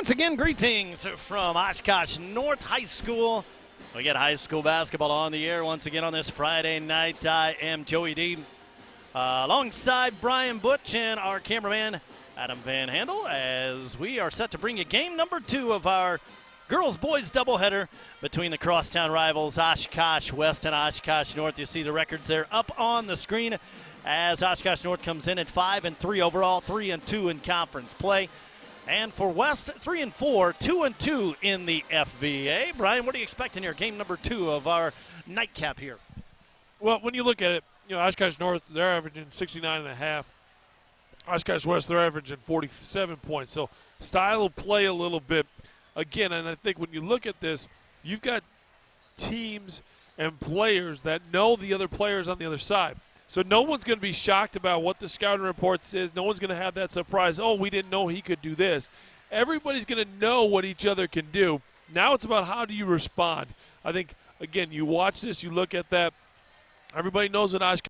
Once again, greetings from Oshkosh North High School. We get high school basketball on the air once again on this Friday night. I am Joey D. Alongside Brian Butch and our cameraman Adam Van Handel, as we are set to bring you game number 2 of our girls-boys doubleheader between the crosstown rivals Oshkosh West and Oshkosh North. You see the records there up on the screen as Oshkosh North comes in at 5-3 overall, 3-2 in conference play. And for West, 3-4, 2-2 in the FVA. Brian, what are you expecting here? Game number 2 of our nightcap here. Well, when you look at it, Oshkosh North, they're averaging 69.5. Oshkosh West, they're averaging 47 points. So style will play a little bit. Again, and I think when you look at this, you've got teams and players that know the other players on the other side. So no one's going to be shocked about what the scouting report says. No one's going to have that surprise, oh, we didn't know he could do this. Everybody's going to know what each other can do. Now it's about how do you respond. I think, again, you watch this, you look at that. Everybody knows that Oshkosh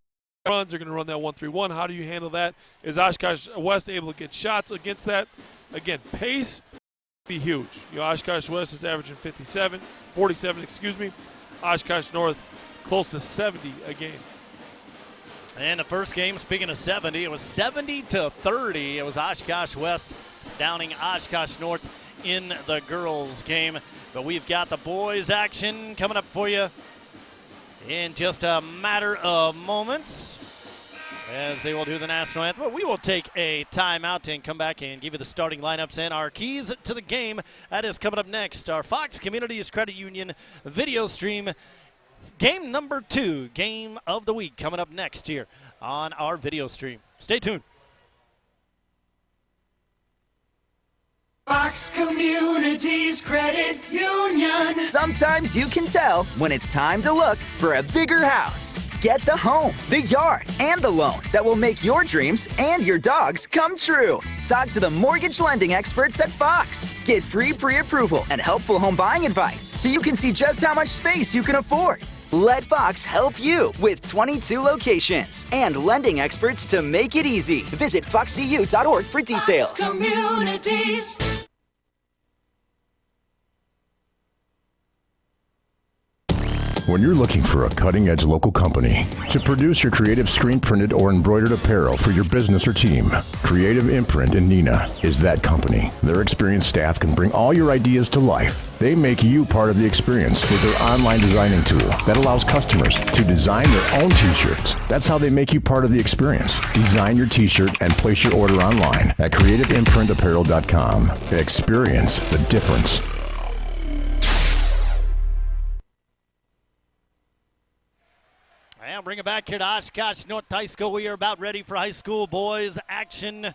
runs. They're going to run that 1-3-1. How do you handle that? Is Oshkosh West able to get shots against that? Again, pace be huge. Oshkosh West is averaging 47. Oshkosh North close to 70 a game. And the first game, speaking of 70, it was 70-30. It was Oshkosh West downing Oshkosh North in the girls' game. But we've got the boys' action coming up for you in just a matter of moments as they will do the national anthem. But we will take a timeout and come back and give you the starting lineups and our keys to the game. That is coming up next. Our Fox Communities Credit Union video stream. Game number 2, game of the week, coming up next here on our video stream. Stay tuned. Fox Communities Credit Union. Sometimes you can tell when it's time to look for a bigger house. Get the home, the yard, and the loan that will make your dreams and your dog's come true. Talk to the mortgage lending experts at Fox. Get free pre-approval and helpful home buying advice so you can see just how much space you can afford. Let Fox help you with 22 locations and lending experts to make it easy. Visit foxcu.org for details. Fox Communities. When you're looking for a cutting-edge local company to produce your creative screen-printed or embroidered apparel for your business or team, Creative Imprint in Neenah is that company. Their experienced staff can bring all your ideas to life. They make you part of the experience with their online designing tool that allows customers to design their own t-shirts. That's how they make you part of the experience. Design your t-shirt and place your order online at creativeimprintapparel.com. Experience the difference. And bring it back here to Oshkosh North High School. We are about ready for high school boys action. I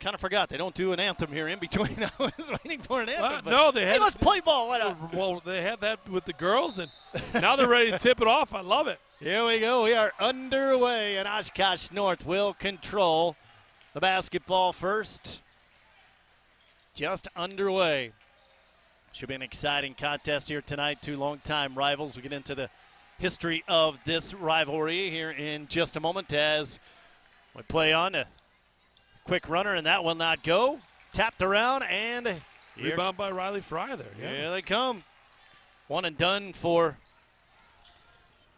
kind of forgot they don't do an anthem here in between. I was waiting for an anthem. No, they had. Hey, let's play ball. Well, they had that with the girls, and now they're ready to tip it off. I love it. Here we go. We are underway, and Oshkosh North will control the basketball first. Just underway. Should be an exciting contest here tonight. Two longtime rivals. We get into the history of this rivalry here in just a moment as we play on a quick runner, and that will not go. Tapped around, and rebound by Riley Fry there. Yeah. Here they come. One and done for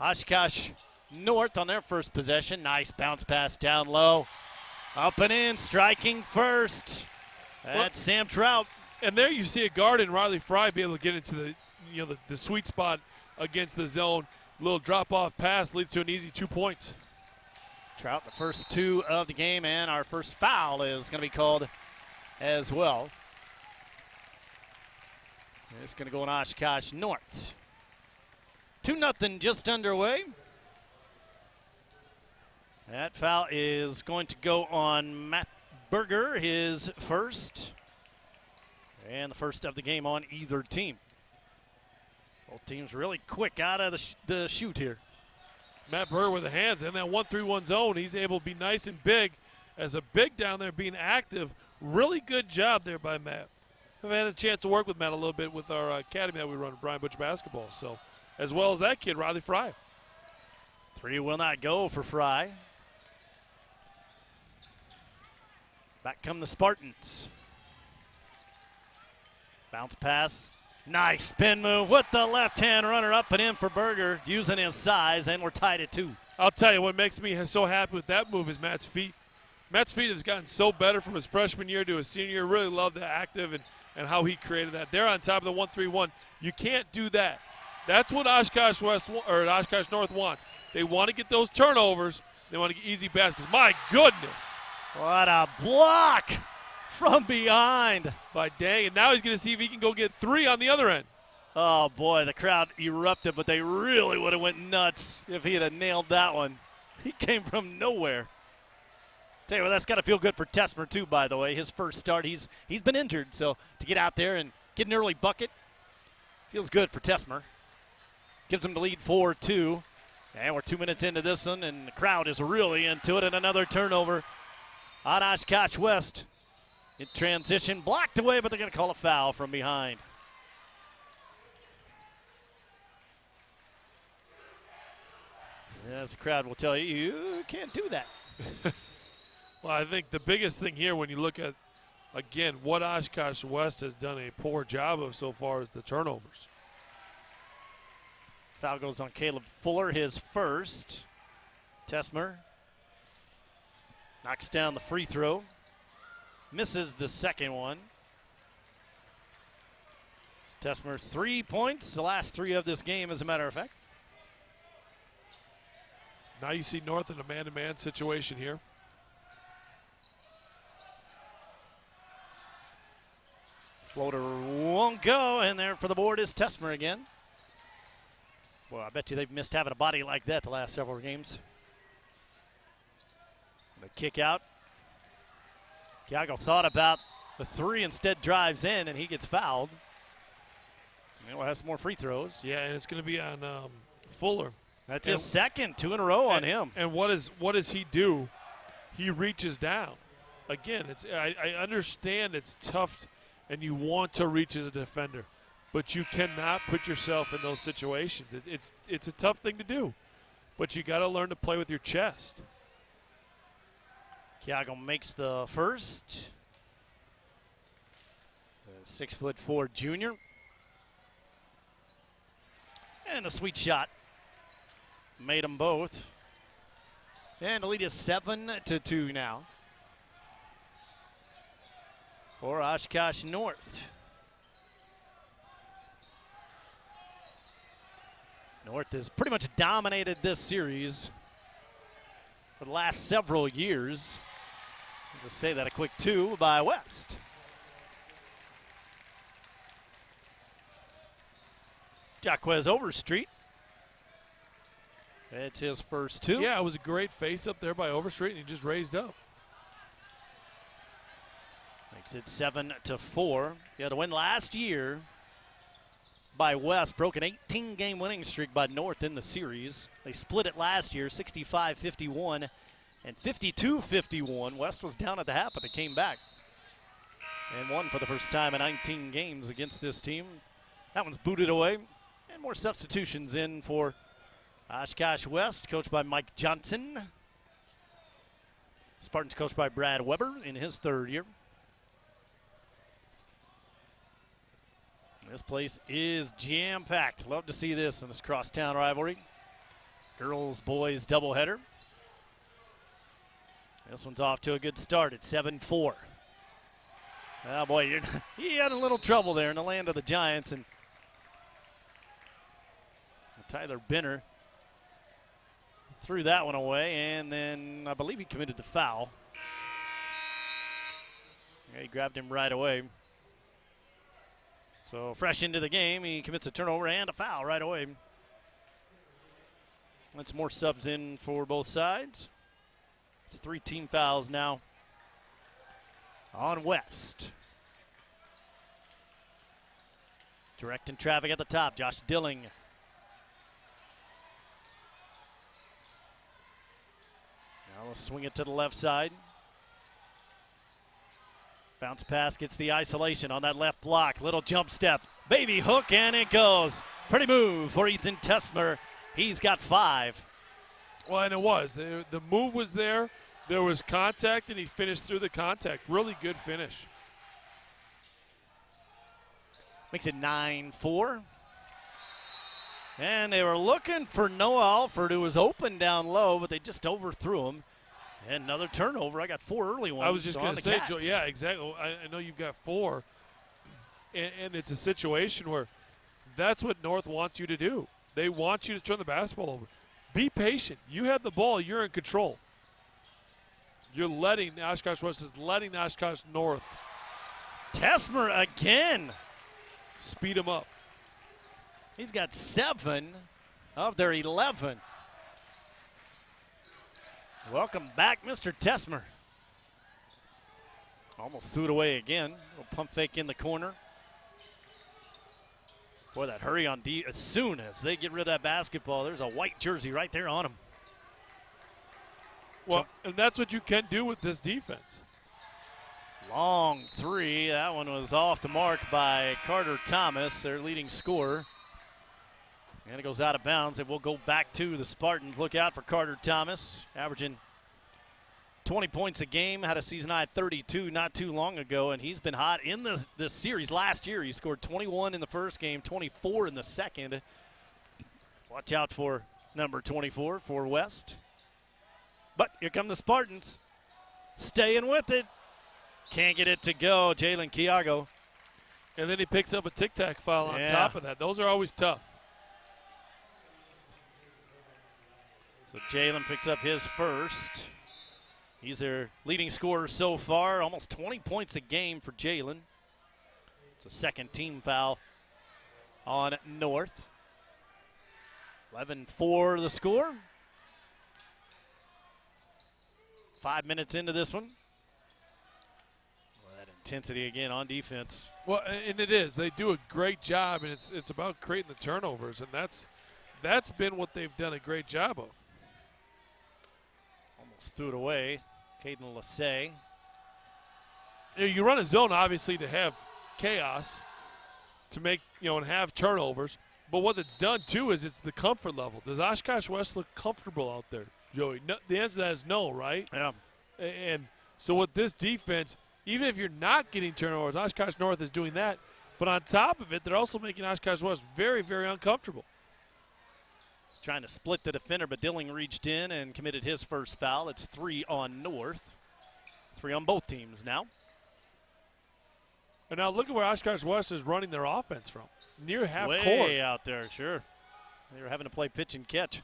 Oshkosh North on their first possession. Nice bounce pass down low. Up and in, striking first. That's Sam Trout. And there you see a guard in Riley Fry be able to get into the sweet spot against the zone. Little drop-off pass leads to an easy 2 points. Trout, the first 2 of the game, and our first foul is going to be called as well. It's going to go on Oshkosh North. 2-0 just underway. That foul is going to go on Matt Berger, his first, and the first of the game on either team. Both teams really quick out of the shoot here. Matt Burr with the hands in that 1-3-1 zone. He's able to be nice and big as a big down there being active. Really good job there by Matt. I've had a chance to work with Matt a little bit with our academy that we run at Brian Butch Basketball. So, as well as that kid, Riley Fry. 3 will not go for Fry. Back come the Spartans. Bounce pass. Nice spin move with the left hand runner up and in for Berger, using his size, and we're tied at 2. I'll tell you what makes me so happy with that move is Matt's feet. Matt's feet has gotten so better from his freshman year to his senior year. Really love the active and how he created that. They're on top of the 1-3-1. You can't do that. That's what Oshkosh Oshkosh North wants. They want to get those turnovers. They want to get easy baskets. My goodness. What a block from behind. By dang, and now he's going to see if he can go get 3 on the other end. Oh, boy, the crowd erupted, but they really would have went nuts if he had nailed that one. He came from nowhere. Tell you what, that's got to feel good for Tessmer, too, by the way. His first start, he's been injured, so to get out there and get an early bucket feels good for Tessmer. Gives him the lead 4-2. And we're 2 minutes into this one, and the crowd is really into it, and another turnover on Oshkosh West. In transition, blocked away, but they're going to call a foul from behind. As the crowd will tell you, you can't do that. Well, I think the biggest thing here when you look at, again, what Oshkosh West has done a poor job of so far is the turnovers. Foul goes on Caleb Fuller, his first. Tessmer knocks down the free throw. Misses the second one. Tessmer 3 points, the last 3 of this game, as a matter of fact. Now you see North in a man-to-man situation here. Floater won't go, and there for the board is Tessmer again. Well, I bet you they've missed having a body like that the last several games. The kick out. Iago thought about the 3, instead drives in, and he gets fouled. We'll have some more free throws. Yeah, and it's going to be on Fuller. That's his second, 2 in a row on him. And what does he do? He reaches down. Again, I understand it's tough, and you want to reach as a defender, but you cannot put yourself in those situations. It's a tough thing to do, but you got to learn to play with your chest. Iago makes the first. The 6'4" junior. And a sweet shot. Made them both. And the lead is 7-2 now for Oshkosh North. North has pretty much dominated this series for the last several years. I'll just say that a quick 2 by West. Jaquez Overstreet. It's his first 2. Yeah, it was a great face up there by Overstreet, and he just raised up. Makes it 7-4. He had a win last year by West. Broke an 18-game winning streak by North in the series. They split it last year, 65-51 and 52-51. West was down at the half, but they came back and won for the first time in 19 games against this team. That one's booted away, and more substitutions in for Oshkosh West, coached by Mike Johnson. Spartans coached by Brad Weber in his 3rd year. This place is jam-packed. Love to see this in this crosstown rivalry. Girls-boys doubleheader. This one's off to a good start at 7-4. Oh, boy, he had a little trouble there in the land of the Giants. And Tyler Benner threw that one away, and then I believe he committed the foul. Yeah, he grabbed him right away. So fresh into the game, he commits a turnover and a foul right away. That's more subs in for both sides. It's 3 team fouls now on West. Directing traffic at the top, Josh Dilling. Now we'll swing it to the left side. Bounce pass gets the isolation on that left block. Little jump step. Baby hook, and it goes. Pretty move for Ethan Tessmer. He's got 5. Well, and it was. The move was there. There was contact, and he finished through the contact. Really good finish. Makes it 9-4. And they were looking for Noah Alford, who was open down low, but they just overthrew him. And another turnover. I got 4 early ones. I was just going to say, Joe, Cats. yeah, exactly. I know you've got 4. And it's a situation where that's what North wants you to do. They want you to turn the basketball over. Be patient. You have the ball. You're in control. You're letting Oshkosh West is letting Oshkosh North Tesmer again. speed them up. He's got 7 of their 11. Welcome back, Mr. Tesmer. Almost threw it away again. Little pump fake in the corner. Boy, that hurry on D. As soon as they get rid of that basketball, there's a white jersey right there on him. Well, and that's what you can do with this defense. Long 3. That one was off the mark by Carter Thomas, their leading scorer. And it goes out of bounds. It will go back to the Spartans. Look out for Carter Thomas, averaging 20 points a game. Had a season high 32 not too long ago, and he's been hot in the series. Last year, he scored 21 in the first game, 24 in the second. Watch out for number 24 for West. But here come the Spartans. Staying with it. Can't get it to go. Jalen Kiago. And then he picks up a tic-tac foul on top of that. Those are always tough. So Jalen picks up his first. He's their leading scorer so far. Almost 20 points a game for Jalen. It's a second team foul on North. 11-4 the score. 5 minutes into this one. Well, that intensity again on defense. Well, and it is. They do a great job, and it's about creating the turnovers, and that's been what they've done a great job of. Almost threw it away. Caden Lassay. You run a zone, obviously, to have chaos, to make, and have turnovers. But what it's done, too, is it's the comfort level. Does Oshkosh West look comfortable out there, Joey? No, the answer to that is no, right? Yeah. And so with this defense, even if you're not getting turnovers, Oshkosh North is doing that. But on top of it, they're also making Oshkosh West very, very uncomfortable. He's trying to split the defender, but Dilling reached in and committed his first foul. It's 3 on North. 3 on both teams now. And now look at where Oshkosh West is running their offense from. Near half court. Way out there, sure. They were having to play pitch and catch.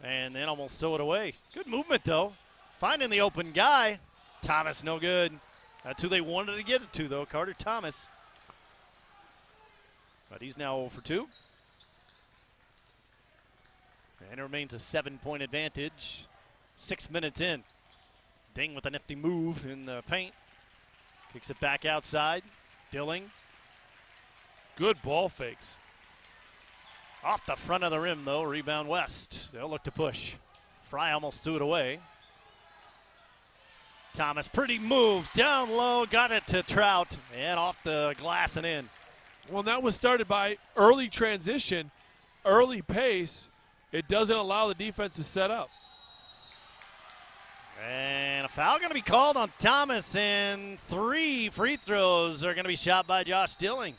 And then almost throw it away. Good movement, though. Finding the open guy. Thomas, no good. That's who they wanted to get it to, though, Carter Thomas. But he's now 0 for 2. And it remains a 7-point advantage. 6 minutes in. Ding with a nifty move in the paint. Kicks it back outside. Dilling. Good ball fakes. Off the front of the rim, though. Rebound West. They'll look to push. Fry almost threw it away. Thomas, pretty move. Down low. Got it to Trout. And off the glass and in. Well, that was started by early transition, early pace. It doesn't allow the defense to set up. And a foul going to be called on Thomas, and 3 free throws are going to be shot by Josh Dilling.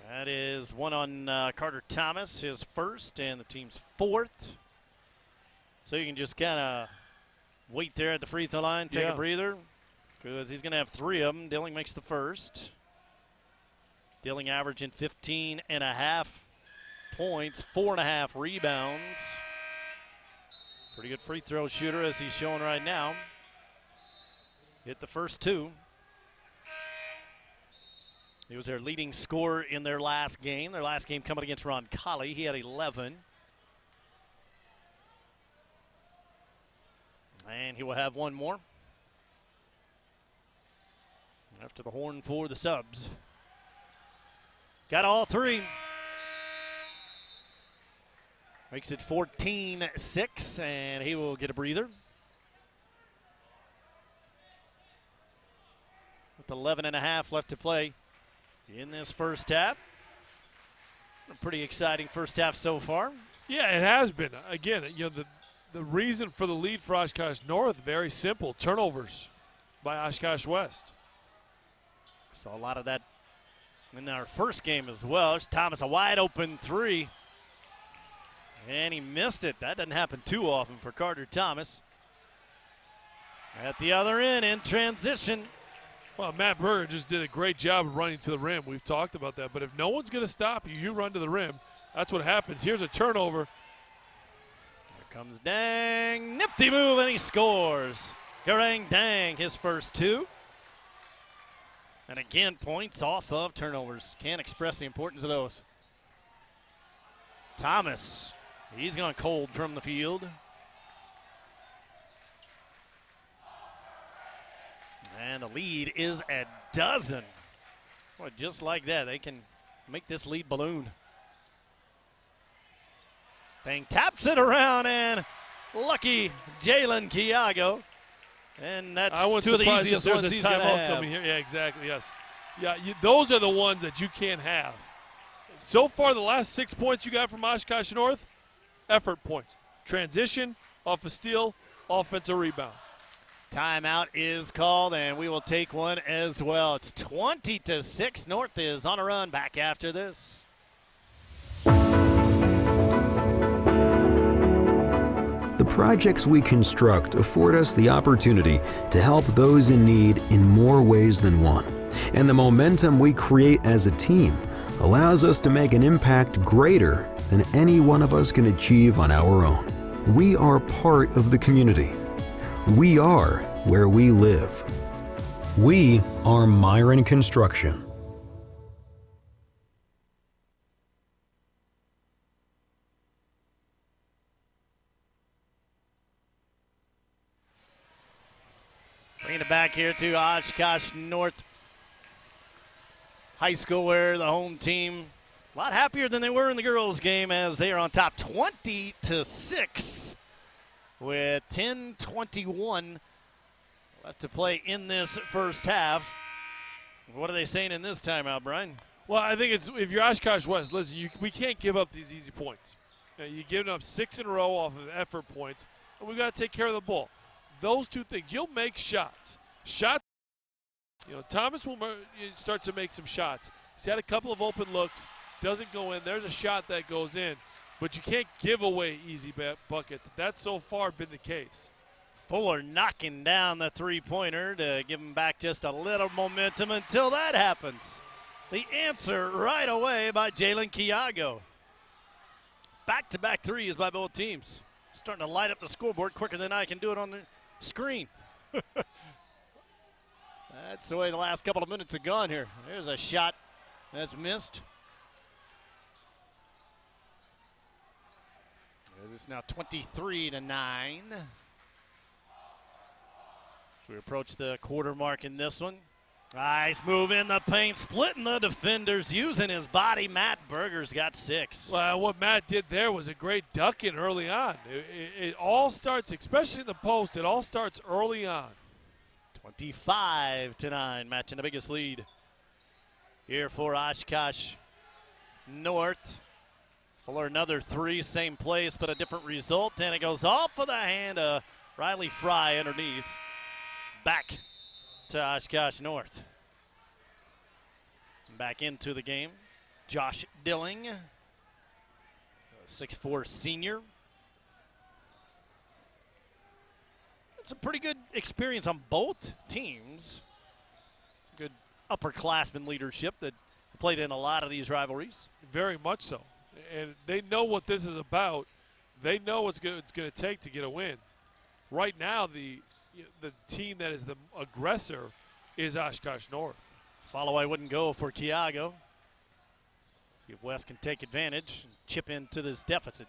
That is one on Carter Thomas, his first, and the team's 4th. So you can just kind of wait there at the free throw line, take a breather, because he's going to have 3 of them. Dilling makes the first. Dilling averaging 15.5 points, 4.5 rebounds. Pretty good free throw shooter as he's showing right now. Hit the first 2. He was their leading scorer in their last game. Their last game coming against Ron Colley. He had 11. And he will have 1 more. After the horn for the subs. Got all 3. Makes it 14-6, and he will get a breather. With 11.5 left to play in this first half. A pretty exciting first half so far. Yeah, it has been. Again, the the reason for the lead for Oshkosh North, very simple, turnovers by Oshkosh West. Saw a lot of that in our first game as well. There's Thomas, a wide open three. And he missed it. That doesn't happen too often for Carter Thomas. At the other end, in transition. Well, Matt Berger just did a great job of running to the rim. We've talked about that. But if no one's going to stop you, you run to the rim. That's what happens. Here's a turnover. Here comes Dang. Nifty move, and he scores. Garang Dang, his first two. And again, points off of turnovers. Can't express the importance of those. Thomas, he's going cold from the field. And the lead is a dozen. Boy, just like that, they can make this lead balloon. Dang taps it around, and lucky Jalen Kiago. And that's two of the easiest ones he's going to have. Coming here. Yeah, exactly, yes. Yeah, those are the ones that you can't have. So far, the last 6 points you got from Oshkosh North, effort points. Transition, off a steal, offensive rebound. Timeout is called, and we will take one as well. It's 20-6. North is on a run. Back after this. The projects we construct afford us the opportunity to help those in need in more ways than one. And the momentum we create as a team allows us to make an impact greater than any one of us can achieve on our own. We are part of the community. We are where we live. We are Myron Construction. Bringing it back here to Oshkosh North High School, where the home team a lot happier than they were in the girls' game, as they are on top 20-6 with 10:21 left to play in this first half. What are they saying in this timeout, Brian? Well, I think it's, if you're Oshkosh West, listen, we can't give up these easy points. You're giving up 6 in a row off of effort points, and we've got to take care of the ball. Those two things, you'll make shots. Thomas will start to make some shots. He's had a couple of open looks, doesn't go in. There's a shot that goes in, but you can't give away easy buckets. That's so far been the case. Fuller knocking down the three-pointer to give him back just a little momentum until that happens. The answer right away by Jalen Kiago. Back-to-back threes by both teams. Starting to light up the scoreboard quicker than I can do it on the screen. That's the way the last couple of minutes have gone here. There's a shot that's missed. It's now 23-9. We approach the quarter mark in this one. Nice move in the paint, splitting the defenders, using his body. Matt Berger's got 6. Well, what Matt did there was a great ducking early on. It all starts, especially in the post, it all starts early on. 25-9, matching the biggest lead here for Oshkosh North. Fuller another 3, same place, but a different result, and it goes off of the hand of Riley Fry underneath. Back to Oshkosh North. Back into the game, Josh Dilling, a 6'4" senior. It's a pretty good experience on both teams. It's good upperclassmen leadership that played in a lot of these rivalries. Very much so. And they know what this is about. They know what it's going to take to get a win. Right now, the team that is the aggressor is Oshkosh North. Follow I wouldn't go for Kiago. See if West can take advantage and chip into this deficit.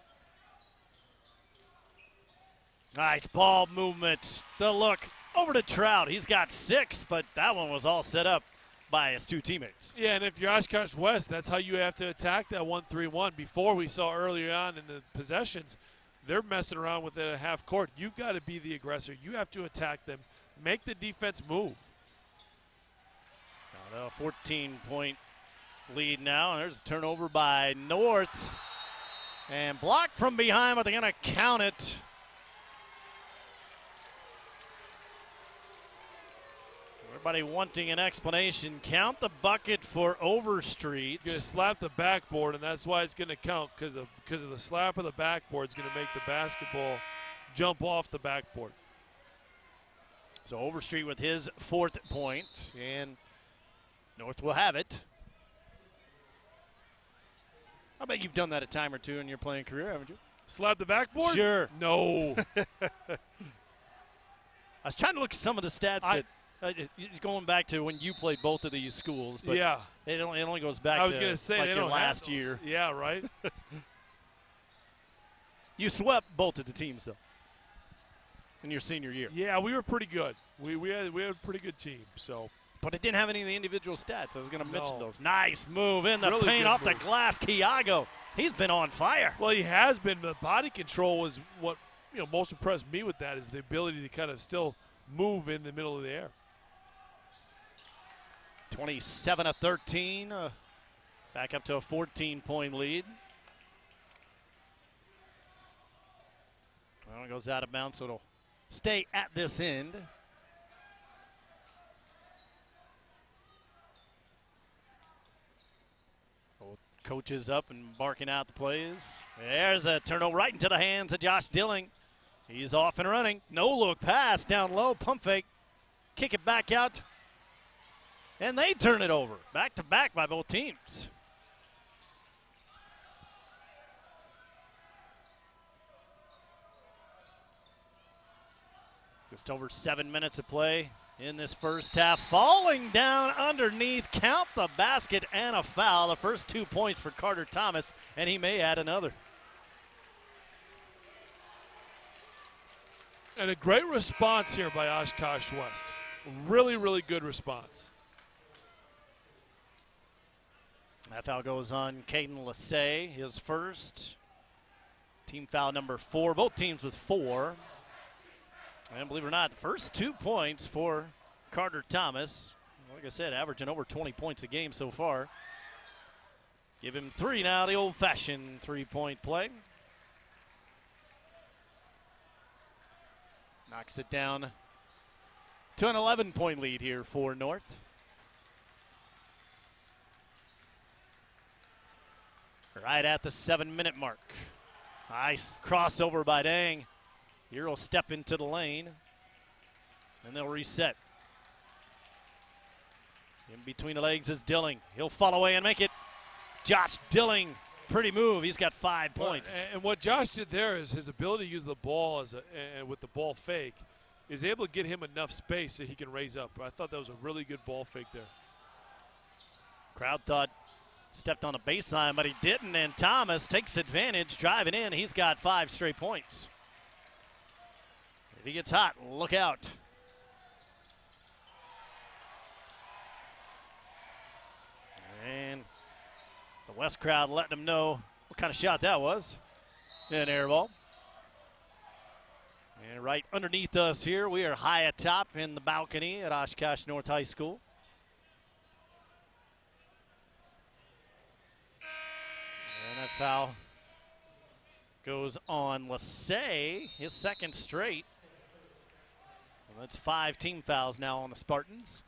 Nice ball movement. The look over to Trout. He's got 6, but that one was all set up by his 2 teammates. Yeah, and if you're Oshkosh West, that's how you have to attack that 1-3-1. Before, we saw earlier on in the possessions, they're messing around with it at half court. You've got to be the aggressor. You have to attack them. Make the defense move. A 14-point lead now. There's a turnover by North. And blocked from behind, but they're going to count it. Everybody wanting an explanation. Count the bucket for Overstreet. Going to slap the backboard, and that's why it's going to count, because of the slap of the backboard is going to make the basketball jump off the backboard. So Overstreet with his 4th point, and North will have it. I bet you've done that a time or two in your playing career, haven't you? Slap the backboard? Sure. No. I was trying to look at some of the stats going back to when you played both of these schools, but yeah, it only goes back I was to gonna say, like they your don't last have those. year. Yeah, right. You swept both of the teams, though, in your senior year. Yeah, we were pretty good. We had a pretty good team. So, but it didn't have any of the individual stats. I was going to mention No. those. Nice move in the Really paint good off the move. glass. Kiago, he's been on fire. well, he has been. The body control was what most impressed me with that, is the ability to kind of still move in the middle of the air. 27 of 13, back up to a 14-point lead. Well, it goes out of bounds, so it'll stay at this end. Both coaches up and barking out the plays. There's a turnover right into the hands of Josh Dilling. He's off and running. No-look pass down low, pump fake. Kick it back out. And they turn it over. Back-to-back by both teams. Just over 7 minutes of play in this first half. Falling down underneath. Count the basket and a foul. The first 2 points for Carter Thomas, and he may add another. And a great response here by Oshkosh West. Really, really good response. That foul goes on Caden Lassay, his first. Team foul number 4. Both teams with 4. And believe it or not, the first 2 points for Carter Thomas. Like I said, averaging over 20 points a game so far. Give him 3 now, the old-fashioned 3-point play. Knocks it down to an 11-point lead here for North. Right at the 7-minute mark. Nice crossover by Dang. Here will step into the lane, and they'll reset. In between the legs is Dilling. He'll fall away and make it. Josh Dilling, pretty move. He's got 5 points. And what Josh did there is his ability to use the ball with the ball fake is able to get him enough space so he can raise up. I thought that was a really good ball fake there. Crowd thought stepped on a baseline, but he didn't, and Thomas takes advantage, driving in. He's got 5 straight points. If he gets hot, look out. And the West crowd letting him know what kind of shot that was. An air ball. And right underneath us here, we are high atop in the balcony at Oshkosh North High School. And that foul goes on Lassay, his 2nd straight. Well, that's 5 team fouls now on the Spartans.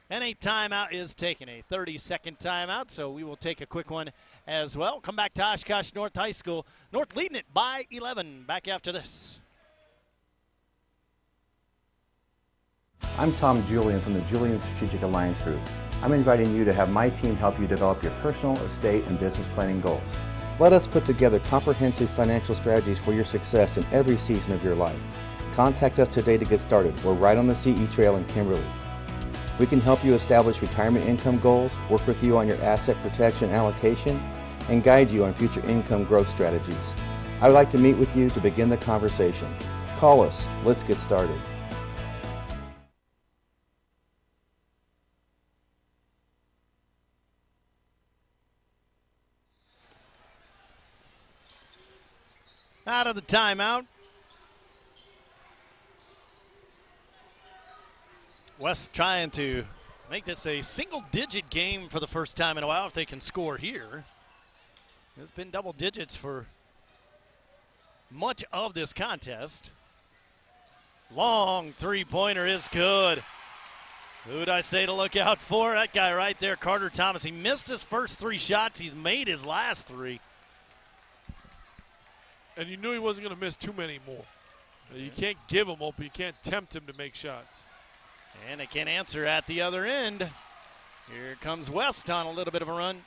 And a timeout is taken, a 30-second timeout, so we will take a quick one as well. Come back to Oshkosh North High School. North leading it by 11. Back after this. I'm Tom Julian from the Julian Strategic Alliance Group. I'm inviting you to have my team help you develop your personal, estate, and business planning goals. Let us put together comprehensive financial strategies for your success in every season of your life. Contact us today to get started. We're right on the CE Trail in Kimberly. We can help you establish retirement income goals, work with you on your asset protection allocation, and guide you on future income growth strategies. I would like to meet with you to begin the conversation. Call us. Let's get started. Out of the timeout. West trying to make this a single-digit game for the first time in a while if they can score here. It's been double digits for much of this contest. Long three-pointer is good. Who'd I say to look out for? That guy right there, Carter Thomas. He missed his first 3 shots. He's made his last 3. And you knew he wasn't going to miss too many more. You can't give him open. You can't tempt him to make shots. And they can't answer at the other end. Here comes West on a little bit of a run.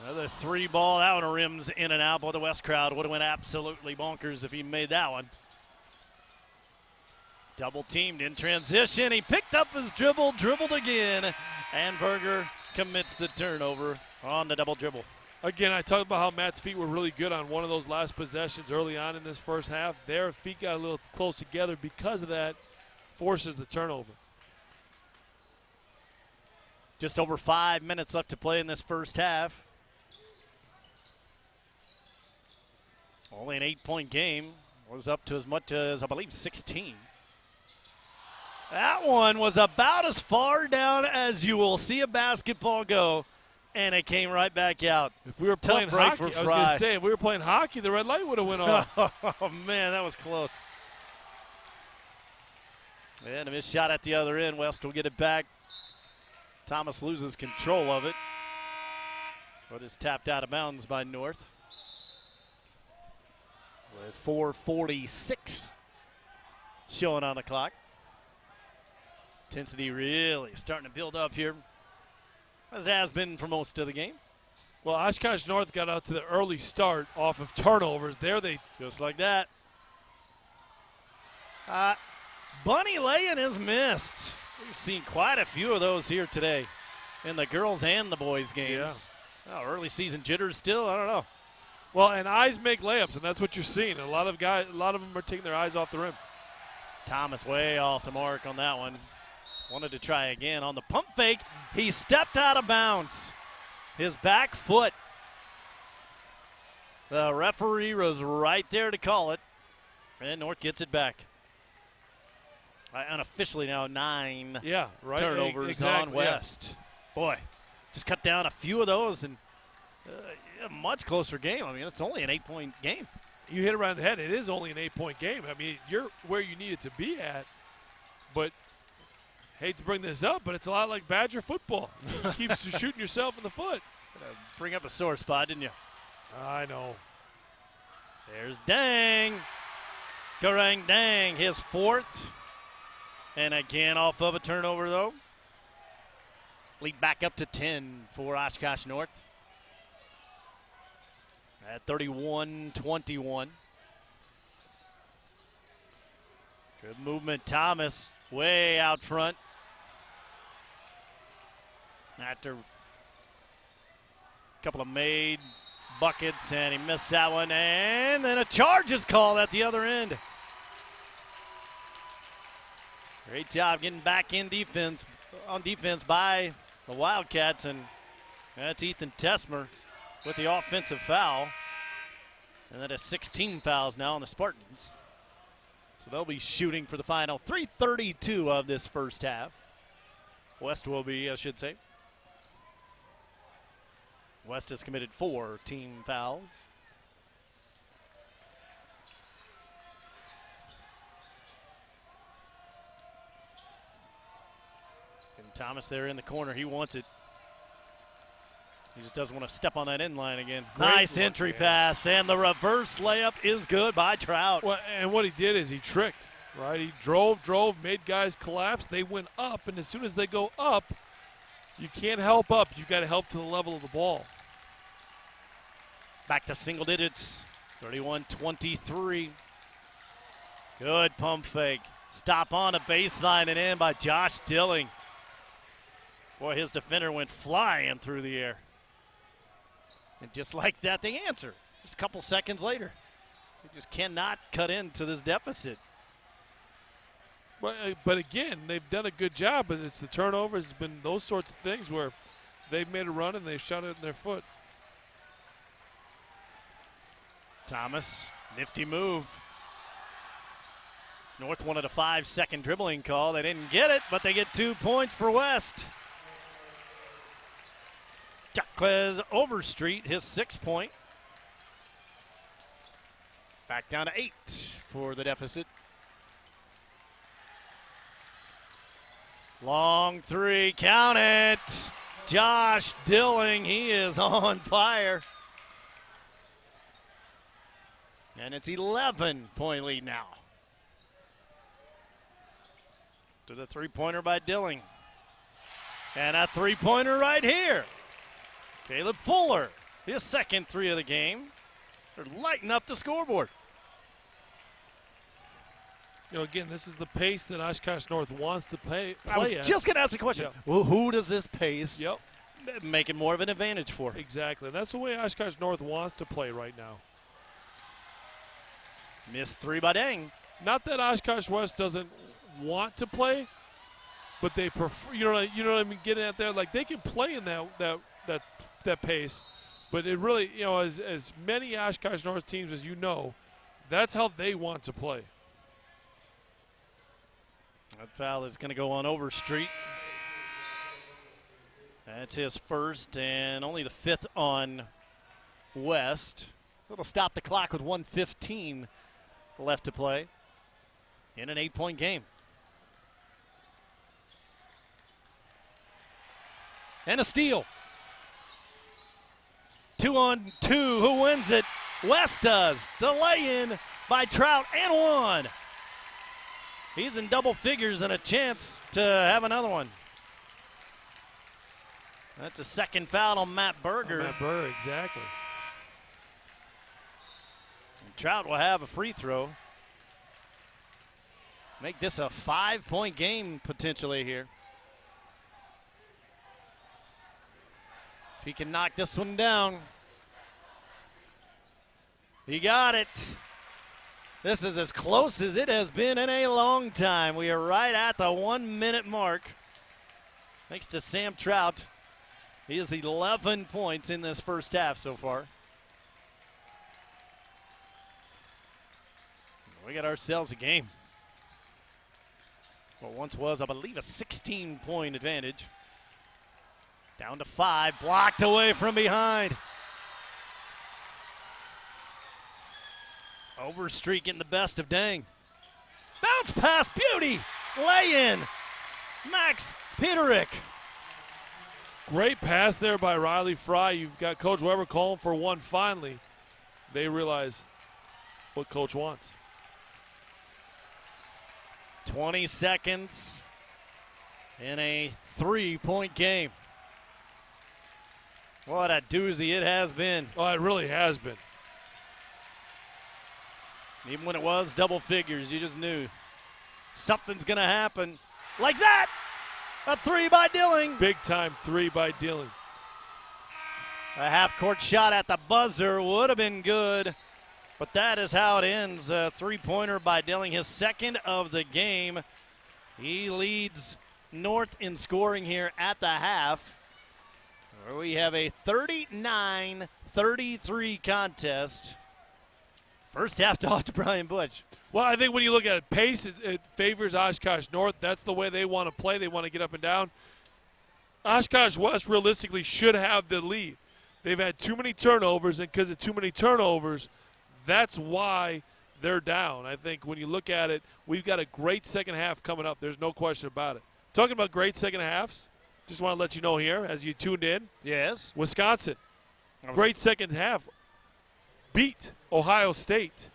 Another 3 ball. That one rims in and out. Boy, the West crowd would have went absolutely bonkers if he made that one. Double teamed in transition. He picked up his dribbled again. And Berger commits the turnover on the double dribble. Again, I talked about how Matt's feet were really good on one of those last possessions early on in this first half. Their feet got a little close together. Because of that, forces the turnover. Just over 5 minutes left to play in this first half. Only an 8-point game. Was up to as much as, I believe, 16. That one was about as far down as you will see a basketball go, and it came right back out. If we were playing break hockey, for I was Fry. going to say, if we were playing hockey, the red light would have went off. Oh, man, that was close. And a missed shot at the other end. West will get it back. Thomas loses control of it, but is tapped out of bounds by North. With 4:46 showing on the clock. Intensity really starting to build up here, as it has been for most of the game. Well, Oshkosh North got out to the early start off of turnovers. There they Just like that. Bunny laying is missed. We've seen quite a few of those here today in the girls and the boys games. Yeah. Oh, early season jitters still, I don't know. Well, and eyes make layups, and that's what you're seeing. A lot of them are taking their eyes off the rim. Thomas way off the mark on that one. Wanted to try again on the pump fake. He stepped out of bounds. His back foot. The referee was right there to call it. And North gets it back. Unofficially now 9 turnovers exactly, on West. Yeah. Boy, just cut down a few of those and a much closer game. I mean, it's only an 8-point game. You hit it around the head. It is only an 8-point game. I mean, you're where you need it to be at. But hate to bring this up, but it's a lot like Badger football. You keep shooting yourself in the foot. Bring up a sore spot, didn't you? I know. There's Dang. Garang Dang, his 4th. And again, off of a turnover, though. Lead back up to 10 for Oshkosh North. At 31-21. Good movement. Thomas way out front. After a couple of made buckets, and he missed that one. And then a charge is called at the other end. Great job getting back in defense, by the Wildcats, and that's Ethan Tesmer with the offensive foul. And that is 16 fouls now on the Spartans. So they'll be shooting for the final 3:32 of this first half. West will be, I should say. West has committed 4 team fouls. And Thomas there in the corner. He wants it. He just doesn't want to step on that end line again. Nice entry pass, and the reverse layup is good by Trout. Well, and what he did is he tricked, right? He drove, made guys collapse. They went up, and as soon as they go up, you can't help up. You got to help to the level of the ball. Back to single digits, 31-23. Good pump fake. Stop on a baseline and in by Josh Dilling. Boy, his defender went flying through the air. And just like that, they answer. Just a couple seconds later. They just cannot cut into this deficit. But again, they've done a good job, but it's the turnovers, it's been those sorts of things where they've made a run and they've shot it in their foot. Thomas, nifty move. North wanted a 5-second dribbling call. They didn't get it, but they get 2 points for West. Jacquez Overstreet, his 6th point. Back down to 8 for the deficit. Long three, count it. Josh Dilling, he is on fire. And it's 11-point lead now. To the three-pointer by Dilling. And a three-pointer right here. Caleb Fuller, his second three of the game. They're lighting up the scoreboard. You know, again, this is the pace that Oshkosh North wants to play I was at. just going to ask the question. Yep. Well, who does this pace Yep. make it more of an advantage for? Exactly. That's the way Oshkosh North wants to play right now. Missed three by Dang. Not that Oshkosh West doesn't want to play, but they prefer. You know what I mean? Getting out there, like they can play in that pace, but it really, you know, as many Oshkosh North teams as you know, that's how they want to play. That foul is going to go on Overstreet. That's his first and only the fifth on West. So it'll stop the clock with 1:15 left to play in an 8-point game. And a steal. 2-on-2. Who wins it? West does. The lay-in by Trout and one. He's in double figures and a chance to have another one. That's a second foul on Matt Berger. Matt Berger, exactly. And Trout will have a free throw. Make this a 5-point game potentially here. If he can knock this one down. He got it. This is as close as it has been in a long time. We are right at the 1-minute mark. Thanks to Sam Trout. He has 11 points in this first half so far. We got ourselves a game. What once was, I believe, a 16-point advantage. Down to 5, blocked away from behind. Overstreet getting the best of Dang. Bounce pass, beauty, lay in. Max Peterick. Great pass there by Riley Fry. You've got Coach Weber calling for one finally. They realize what Coach wants. 20 seconds in a 3-point game. What a doozy it has been. Oh, it really has been. Even when it was double figures, you just knew something's going to happen. Like that, a three by Dilling. Big time three by Dilling. A half-court shot at the buzzer would have been good, but that is how it ends. A three-pointer by Dilling, his second of the game. He leads North in scoring here at the half, where we have a 39-33 contest. First half to Brian Butch. Well, I think when you look at it, pace, it favors Oshkosh North. That's the way they want to play. They want to get up and down. Oshkosh West realistically should have the lead. They've had too many turnovers, and because of too many turnovers, that's why they're down. I think when you look at it, we've got a great second half coming up. There's no question about it. Talking about great second halves, just want to let you know here as you tuned in. Yes. Wisconsin, great second half. Beat Ohio State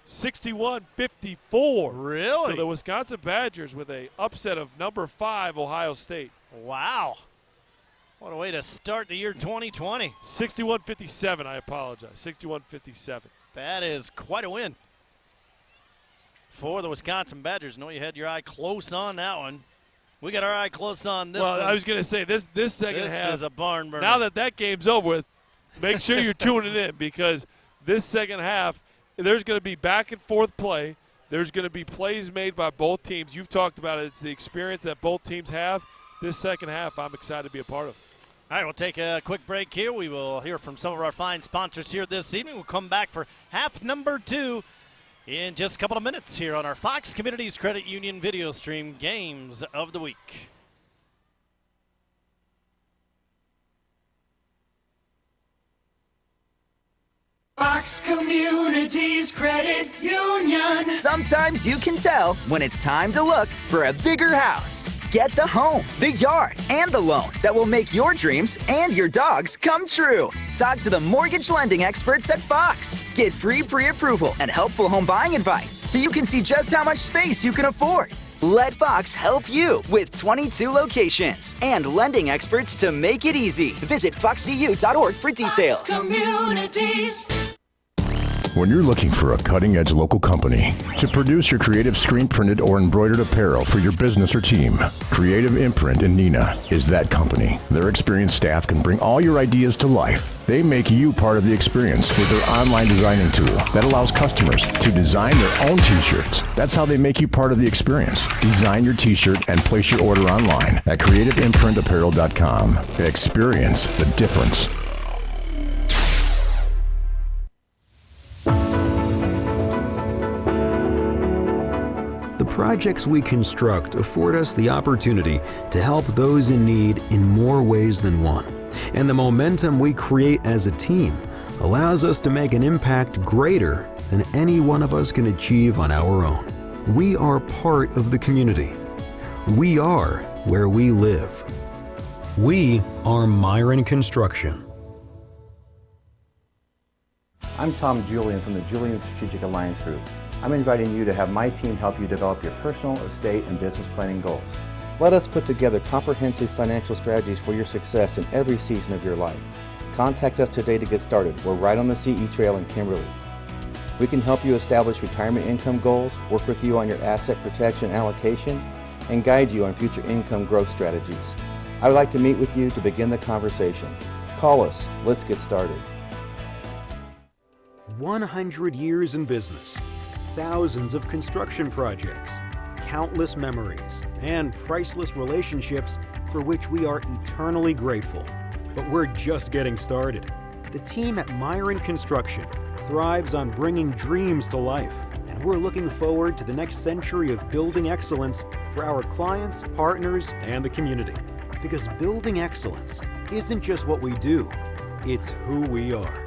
61-54. Really? So the Wisconsin Badgers with a upset of number 5 Ohio State. Wow. What a way to start the year 2020. 61-57, I apologize. 61-57. That is quite a win for the Wisconsin Badgers. Know you had your eye close on that one. We got our eye close on this one. Well, I was going to say, this second half. This is a barn burner. Now that game's over with, make sure you're tuning in because this second half, there's going to be back and forth play. There's going to be plays made by both teams. You've talked about it. It's the experience that both teams have. This second half, I'm excited to be a part of. All right, we'll take a quick break here. We will hear from some of our fine sponsors here this evening. We'll come back for half number 2 in just a couple of minutes here on our Fox Communities Credit Union video stream, Games of the Week. Fox Communities Credit Union. Sometimes you can tell when it's time to look for a bigger house. Get the home, the yard, and the loan that will make your dreams and your dogs come true. Talk to the mortgage lending experts at Fox. Get free pre-approval and helpful home buying advice so you can see just how much space you can afford. Let Fox help you with 22 locations and lending experts to make it easy. Visit foxcu.org for details. Fox Communities. When you're looking for a cutting-edge local company to produce your creative screen-printed or embroidered apparel for your business or team, Creative Imprint in Neenah is that company. Their experienced staff can bring all your ideas to life. They make you part of the experience with their online designing tool that allows customers to design their own t-shirts. That's how they make you part of the experience. Design your t-shirt and place your order online at creativeimprintapparel.com. Experience the difference. The projects we construct afford us the opportunity to help those in need in more ways than one. And the momentum we create as a team allows us to make an impact greater than any one of us can achieve on our own. We are part of the community. We are where we live. We are Myron Construction. I'm Tom Julian from the Julian Strategic Alliance Group. I'm inviting you to have my team help you develop your personal, estate, and business planning goals. Let us put together comprehensive financial strategies for your success in every season of your life. Contact us today to get started. We're right on the CE Trail in Kimberly. We can help you establish retirement income goals, work with you on your asset protection allocation, and guide you on future income growth strategies. I would like to meet with you to begin the conversation. Call us. Let's get started. 100 years in business, thousands of construction projects, countless memories, and priceless relationships for which we are eternally grateful. But we're just getting started. The team at Myron Construction thrives on bringing dreams to life, and we're looking forward to the next century of building excellence for our clients, partners, and the community. Because building excellence isn't just what we do, it's who we are.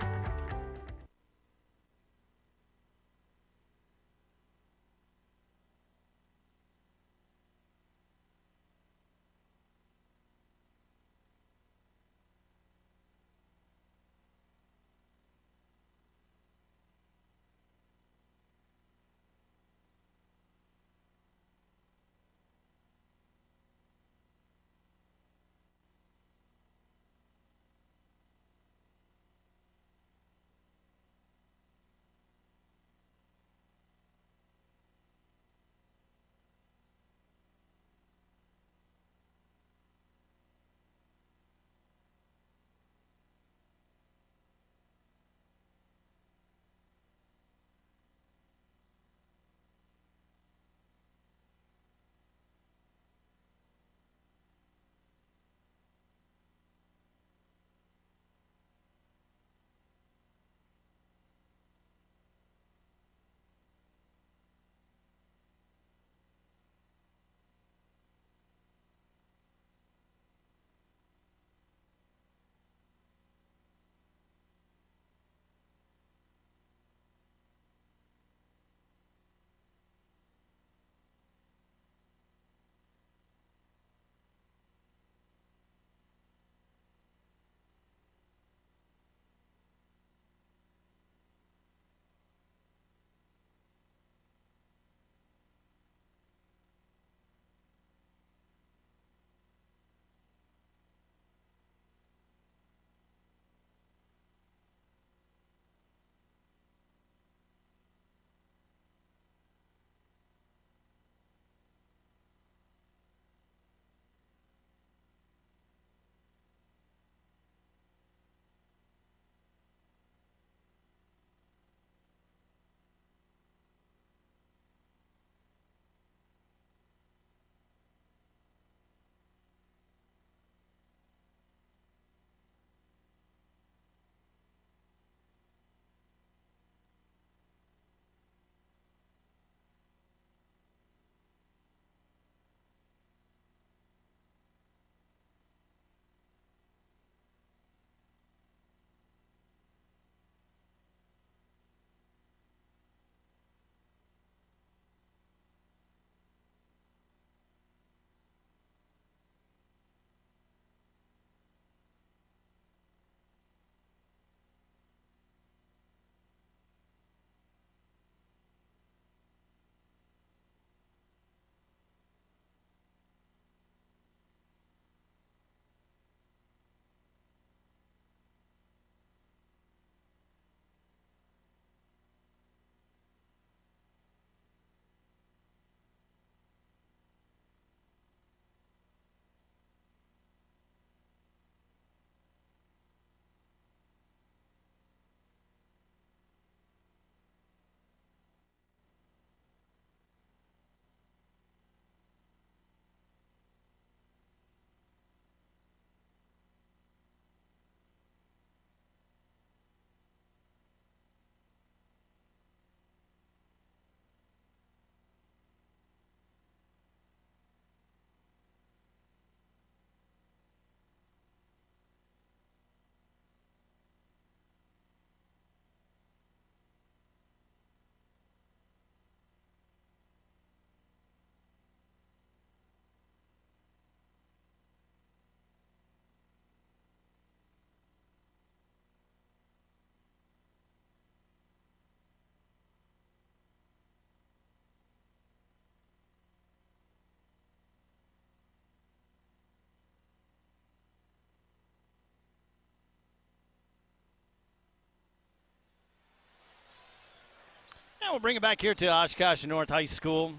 And we'll bring it back here to Oshkosh North High School.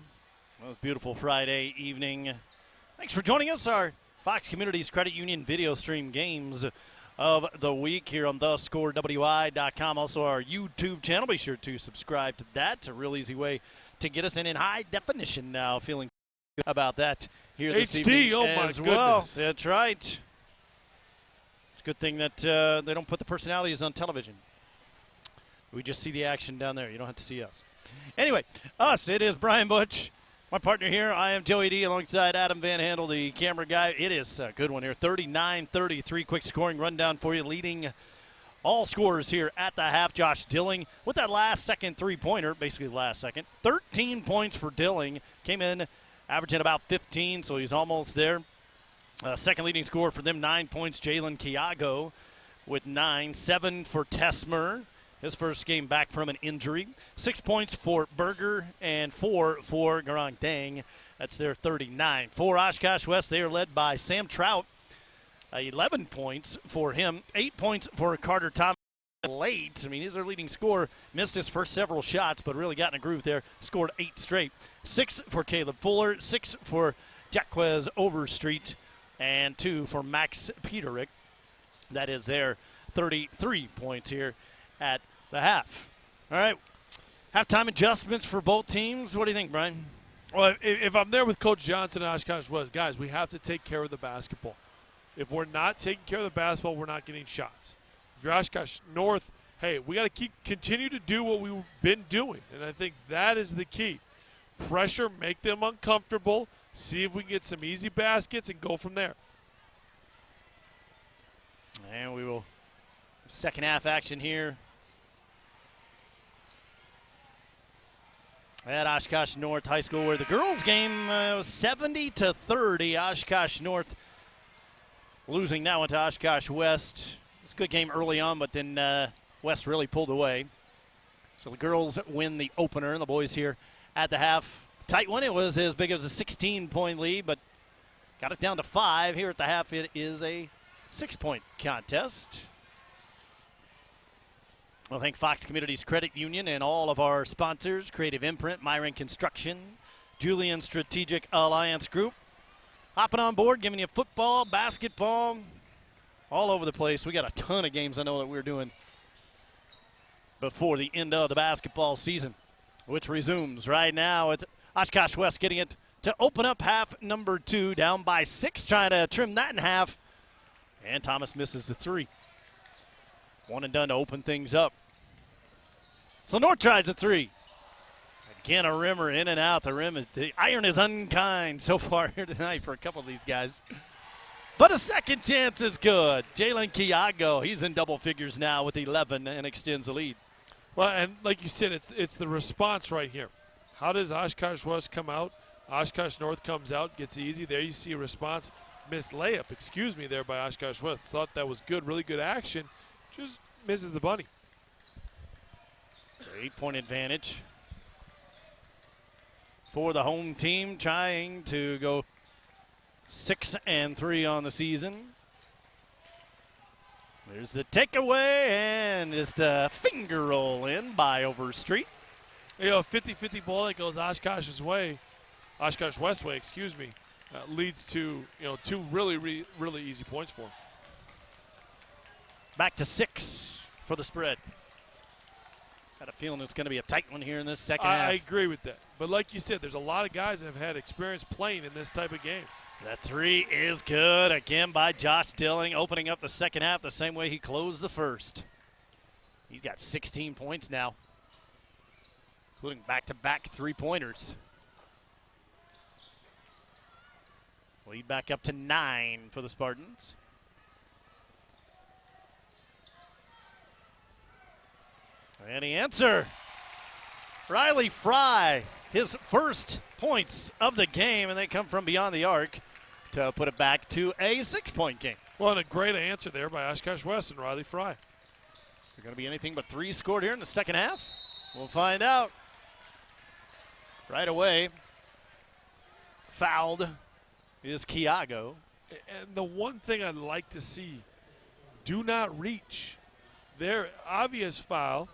Well, it's a beautiful Friday evening. Thanks for joining us. Our Fox Communities Credit Union video stream games of the week here on thescorewi.com. Also our YouTube channel. Be sure to subscribe to that. It's a real easy way to get us in high definition now. Feeling good about that here this evening HD, oh my as well. goodness. That's right. It's a good thing that they don't put the personalities on television. We just see the action down there. You don't have to see us. Anyway, it is Brian Butch. My partner here, I am Joey D, alongside Adam Van Handel, the camera guy. It is a good one here. 39-33, quick scoring rundown for you, leading all scorers here at the half. Josh Dilling with that last second three-pointer, basically last second. 13 points for Dilling. Came in averaging about 15, so he's almost there. Second leading scorer for them, 9 points, Jalen Kiago with 9. 7 for Tesmer. His first game back from an injury. 6 points for Berger and 4 for Garang Dang. That's their 39. For Oshkosh West, they are led by Sam Trout. 11 points for him. 8 points for Carter Thomas. Late. I mean, he's their leading scorer. Missed his first several shots, but really got in a groove there. Scored 8 straight. 6 for Caleb Fuller. 6 for Jaquez Overstreet. And 2 for Max Peterick. That is their 33 points here at the half. All right. Halftime adjustments for both teams. What do you think, Brian? Well, if I'm there with Coach Johnson and Oshkosh West, guys, we have to take care of the basketball. If we're not taking care of the basketball, we're not getting shots. If you're Oshkosh North, hey, we got to continue to do what we've been doing, and I think that is the key. Pressure, make them uncomfortable, see if we can get some easy baskets, and go from there. And we will second half action here at Oshkosh North High School, where the girls' game was 70-30. Oshkosh North losing that one to Oshkosh West. It's a good game early on, but then West really pulled away. So the girls win the opener, and the boys here at the half. Tight one. It was as big as a 16-point lead, but got it down to 5. Here at the half, it is a 6-point contest. Well, thank Fox Communities Credit Union and all of our sponsors, Creative Imprint, Myron Construction, Julian Strategic Alliance Group. Hopping on board, giving you football, basketball, all over the place. We got a ton of games I know that we're doing before the end of the basketball season, which resumes right now. It's Oshkosh West getting it to open up half number 2, down by 6, trying to trim that in half. And Thomas misses the 3. One and done to open things up. So North tries a 3. Again, a rimmer in and out. The iron is unkind so far here tonight for a couple of these guys. But a second chance is good. Jalen Kiago, he's in double figures now with 11 and extends the lead. Well, and like you said, it's the response right here. How does Oshkosh West come out? Oshkosh North comes out, gets easy. There you see a response. Missed layup, there by Oshkosh West. Thought that was good, really good action. Just misses the bunny. 8-point advantage for the home team, trying to go 6-3 on the season. There's the takeaway, and just a finger roll in by Overstreet. You know, a 50-50 ball that goes Oshkosh West way, leads to 2 really easy points for him. Back to 6 for the spread. Got a feeling it's going to be a tight one here in this second half. I agree with that. But like you said, there's a lot of guys that have had experience playing in this type of game. That 3 is good, again by Josh Dilling, opening up the second half the same way he closed the first. He's got 16 points now, including back-to-back 3-pointers. Lead back up to 9 for the Spartans. And the answer, Riley Fry, his first points of the game, and they come from beyond the arc to put it back to a 6-point game. Well, and a great answer there by Oshkosh West and Riley Fry. There's going to be anything but 3 scored here in the second half? We'll find out right away. Fouled is Kiago. And the one thing I'd like to see, do not reach. Their obvious foul,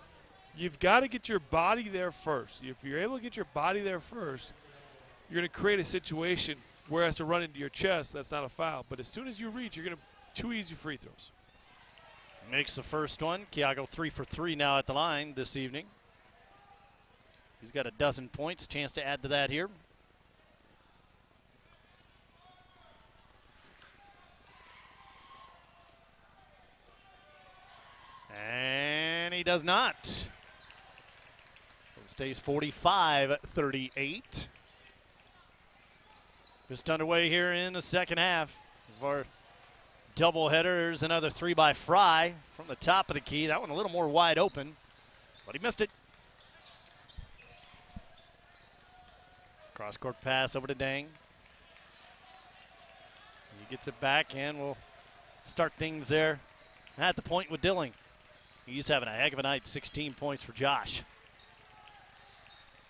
You've got to get your body there first. If you're able to get your body there first, you're going to create a situation where it has to run into your chest. That's not a foul. But as soon as you reach, you're going to 2 easy free throws. Makes the first one. Keago 3 for 3 now at the line this evening. He's got a dozen points. Chance to add to that here. And he does not. It stays 45-38. Just underway here in the second half of our doubleheader. There's another 3 by Fry from the top of the key. That one a little more wide open, but he missed it. Cross-court pass over to Dang. He gets it back, and we'll start things there at the point with Dilling. He's having a heck of a night. 16 points for Josh.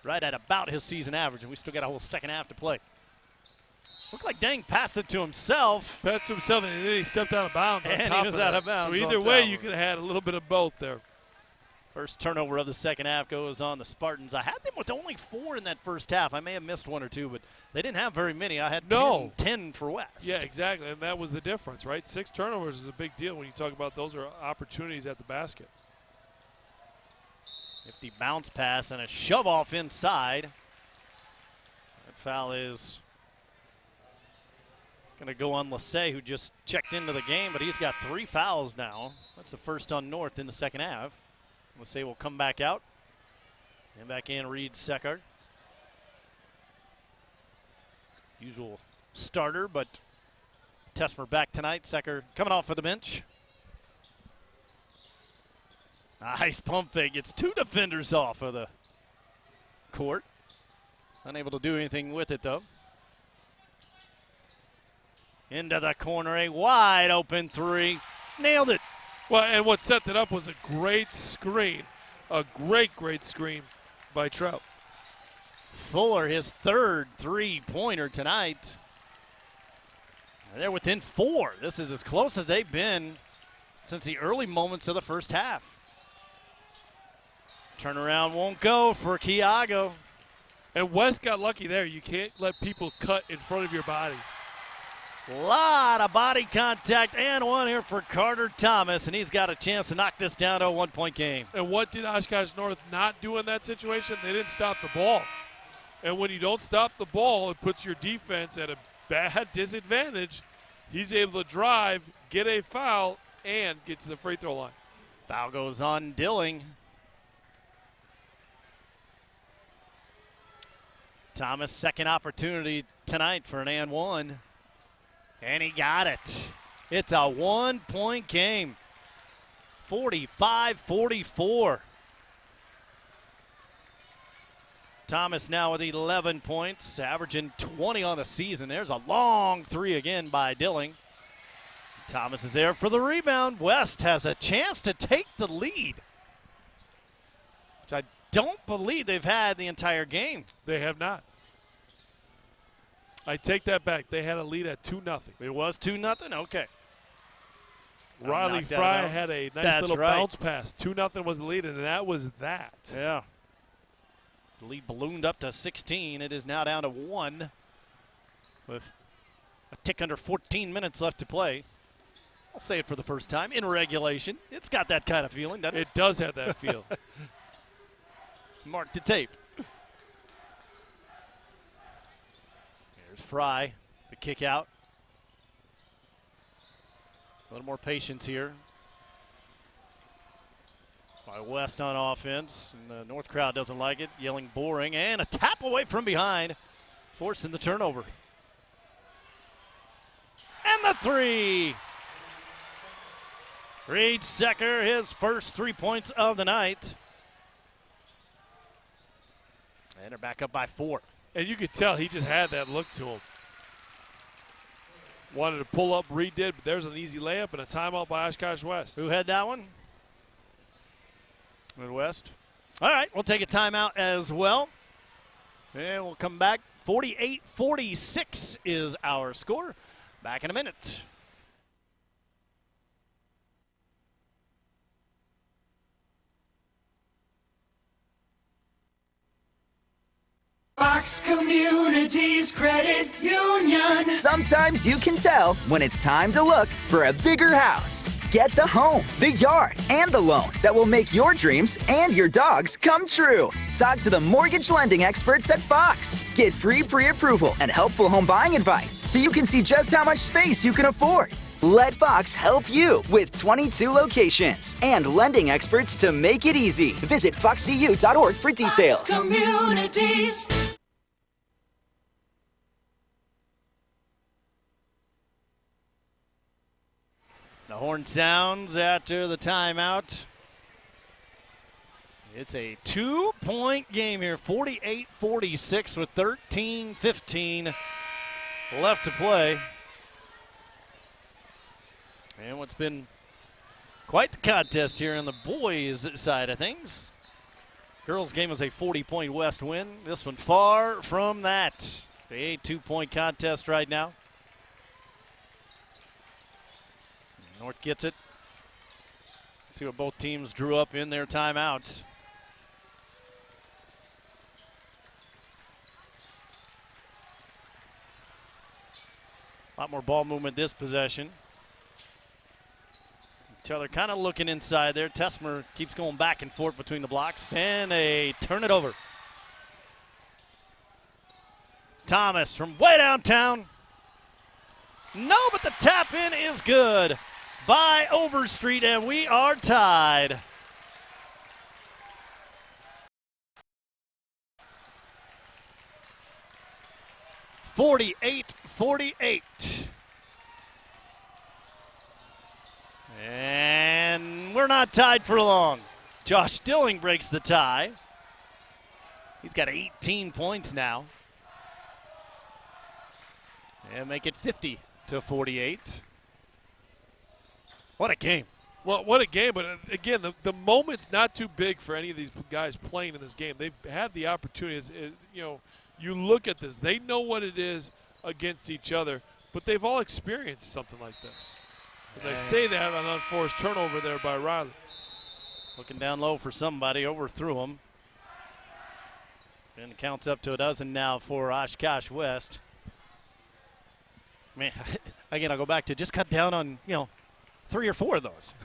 Right at about his season average, and we still got a whole second half to play. Looked like Dang passed it to himself. Passed to himself, and then he stepped out of bounds on And top he was of out that. of bounds So on either way, top you of could it. have had a little bit of both there. First turnover of the second half goes on the Spartans. I had them with only 4 in that first half. I may have missed 1 or 2, but they didn't have very many. I had 10 for West. Yeah, exactly, and that was the difference, right? 6 turnovers is a big deal when you talk about those are opportunities at the basket. 50 bounce pass and a shove off inside. That foul is going to go on Lassay, who just checked into the game, but he's got 3 fouls now. That's the first on North in the second half. Lassay will come back out. And back in Reed Seckard. Usual starter, but Tesmer back tonight. Seckard coming off for the bench. Nice pump fake. Gets 2 defenders off of the court. Unable to do anything with it, though. Into the corner, a wide open 3. Nailed it. Well, and what set that up was a great screen. A great screen by Trout. Fuller, his 3rd three-pointer tonight. And they're within 4. This is as close as they've been since the early moments of the first half. Turnaround won't go for Keago. And West got lucky there. You can't let people cut in front of your body. Lot of body contact and one here for Carter Thomas, and he's got a chance to knock this down to a 1-point game. And what did Oshkosh North not do in that situation? They didn't stop the ball. And when you don't stop the ball, it puts your defense at a bad disadvantage. He's able to drive, get a foul, and get to the free throw line. Foul goes on Dilling. Thomas, second opportunity tonight for an and 1. And he got it. It's a 1-point game. 45-44. Thomas now with 11 points, averaging 20 on the season. There's a long 3 again by Dilling. Thomas is there for the rebound. West has a chance to take the lead, which I don't believe they've had the entire game. They have not. I take that back. They had a lead at 2-0. It was 2-0? Okay. Riley Knocked out of Fry bounds. had a nice That's little right. bounce pass. 2-0 was the lead, and that was that. Yeah. The lead ballooned up to 16. It is now down to 1 with a tick under 14 minutes left to play. I'll say it for the first time. In regulation. It's got that kind of feeling, doesn't it? It does have that feel. Mark the tape. Here's Fry, the kick out. A little more patience here by West on offense. And the North crowd doesn't like it, yelling boring. And a tap away from behind, forcing the turnover. And the 3. Reed Secker, his first 3 points of the night. And they're back up by 4. And you could tell he just had that look to him. Wanted to pull up, Reed did, but there's an easy layup and a timeout by Oshkosh West. Who had that one? Midwest. All right, we'll take a timeout as well. And we'll come back. 48-46 is our score. Back in a minute. Fox Communities Credit Union. Sometimes you can tell when it's time to look for a bigger house. Get the home, the yard, and the loan that will make your dreams and your dogs come true. Talk to the mortgage lending experts at Fox. Get free pre-approval and helpful home buying advice so you can see just how much space you can afford. Let Fox help you with 22 locations and lending experts to make it easy. Visit foxcu.org for details. Fox Communities. The horn sounds after the timeout. It's a 2-point game here, 48-46 with 13-15 left to play. And what's been quite the contest here on the boys' side of things. Girls' game was a 40-point West win. This one far from that. A 2-point contest right now. North gets it. See what both teams drew up in their timeouts. A lot more ball movement this possession. Each other kind of looking inside there. Tessmer keeps going back and forth between the blocks, and they turn it over. Thomas from way downtown. No, but the tap in is good by Overstreet, and we are tied. (48-48). And we're not tied for long. Josh Dilling breaks the tie. He's got 18 points now. And make it 50-48. What a game. Well, what a game. But again, the moment's not too big for any of these guys playing in this game. They've had the opportunity. You look at this. They know what it is against each other, but they've all experienced something like this. As I say that, an unforced turnover there by Riley. Looking down low for somebody, overthrew him. And it counts up to a dozen now for Oshkosh West. Man, again, I'll go back to just cut down on, 3 or 4 of those.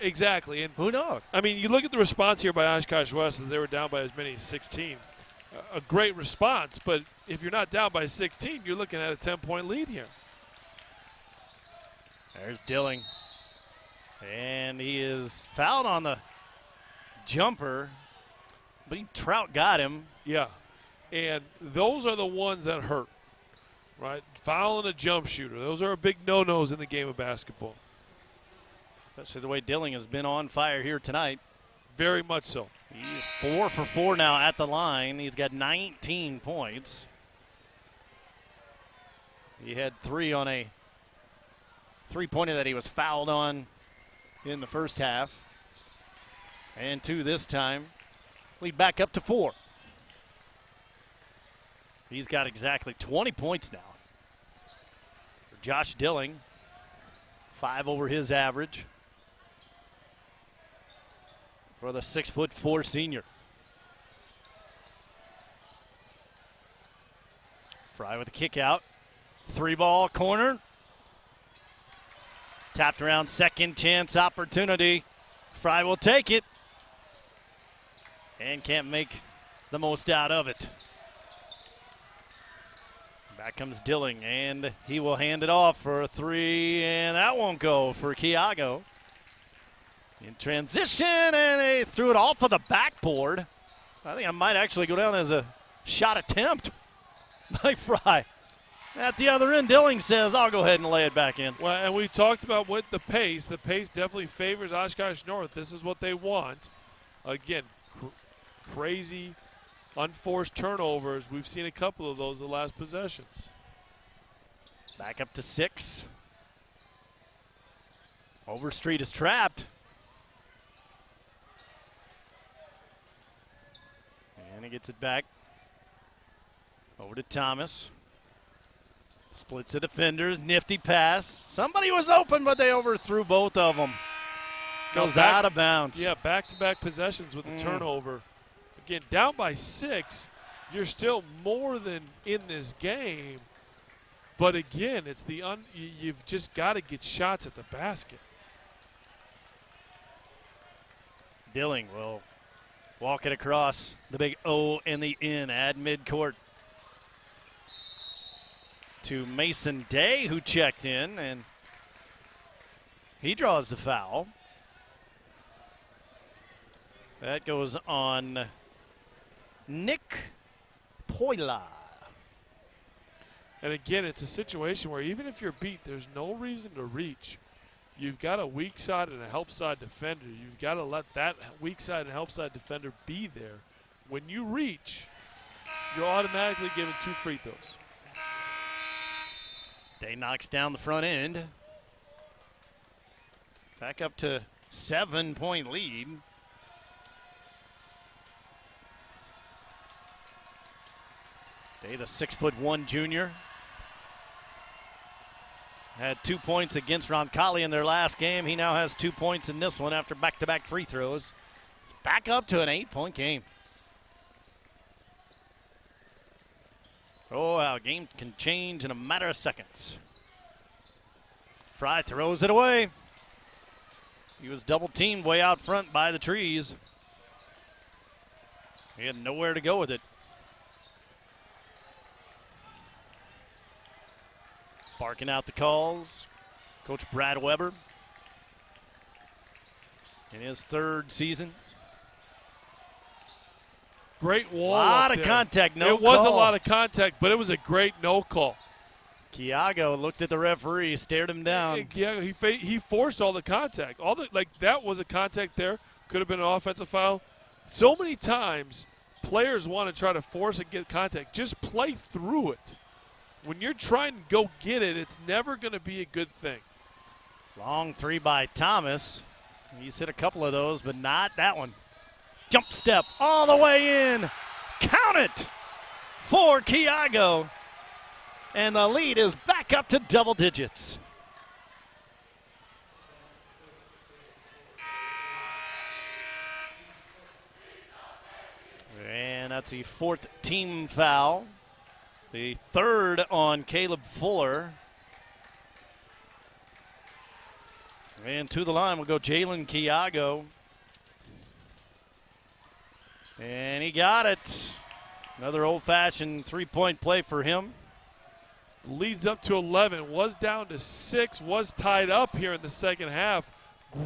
Exactly. And who knows? I mean, you look at the response here by Oshkosh West as they were down by as many as 16. A great response, but if you're not down by 16, you're looking at a 10-point lead here. There's Dilling. And he is fouled on the jumper. I believe Trout got him. Yeah. And those are the ones that hurt, right? Fouling a jump shooter. Those are big no-nos in the game of basketball. Especially the way Dilling has been on fire here tonight. Very much so. He's 4 for 4 now at the line. He's got 19 points. He had 3 on a three-pointer that he was fouled on in the first half. And 2 this time. Lead back up to 4. He's got exactly 20 points now. For Josh Dilling, 5 over his average. For the 6'4" senior. Fry with a kick out. 3-ball corner. Tapped around, second chance opportunity. Fry will take it. And can't make the most out of it. Back comes Dilling, and he will hand it off for a 3, and that won't go for Kiago. In transition, and they threw it off of the backboard. I think it might actually go down as a shot attempt by Fry. At the other end, Dilling says, I'll go ahead and lay it back in. Well, and we talked about what the pace. The pace definitely favors Oshkosh North. This is what they want. Again, crazy, unforced turnovers. We've seen a couple of those the last possessions. Back up to 6. Overstreet is trapped. And he gets it back over to Thomas. Splits the defenders, nifty pass. Somebody was open, but they overthrew both of them. Goes out of bounds. Yeah, back-to-back possessions with the turnover. Again, down by 6. you're still more than in this game. But again, it's you've just got to get shots at the basket. Dilling will walk it across the big O and the N at midcourt to Mason Day, who checked in, and he draws the foul. That goes on Nick Poila. And again, it's a situation where even if you're beat, there's no reason to reach. You've got a weak side and a help side defender. You've got to let that weak side and help side defender be there. When you reach, you're automatically given 2 free throws. Day knocks down the front end. Back up to 7-point lead. Day, the 6'1" junior, had 2 points against Roncalli in their last game. He now has 2 points in this one after back-to-back free throws. It's back up to an 8-point game. Oh, how a game can change in a matter of seconds. Fry throws it away. He was double-teamed way out front by the trees. He had nowhere to go with it. Barking out the calls, Coach Brad Weber in his 3rd season. Great wall. A lot of contact, no call. It was a lot of contact, but it was a great no call. Kiago looked at the referee, stared him down. Kiago, he forced all the contact. That was a contact there. Could have been an offensive foul. So many times, players want to try to force and get contact. Just play through it. When you're trying to go get it, it's never going to be a good thing. Long 3 by Thomas. He's hit a couple of those, but not that one. Jump step all the way in. Count it for Kiago. And the lead is back up to double digits. And that's the 4th team foul. The 3rd on Caleb Fuller. And to the line will go Jalen Kiago. And he got it. Another old-fashioned 3-point play for him. Leads up to 11, was down to 6, was tied up here in the second half.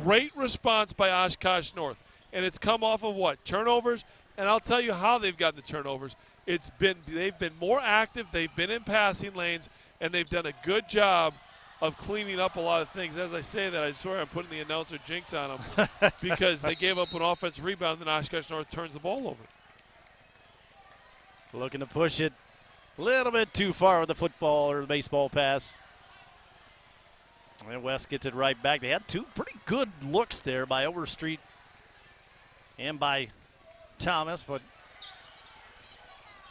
Great response by Oshkosh North. And it's come off of what? Turnovers. And I'll tell you how they've gotten the turnovers. They've been more active, they've been in passing lanes, and they've done a good job of cleaning up a lot of things. As I say that, I swear I'm putting the announcer jinx on them because they gave up an offensive rebound, and then Oshkosh North turns the ball over. Looking to push it a little bit too far with the football or the baseball pass. And West gets it right back. They had 2 pretty good looks there by Overstreet and by Thomas, but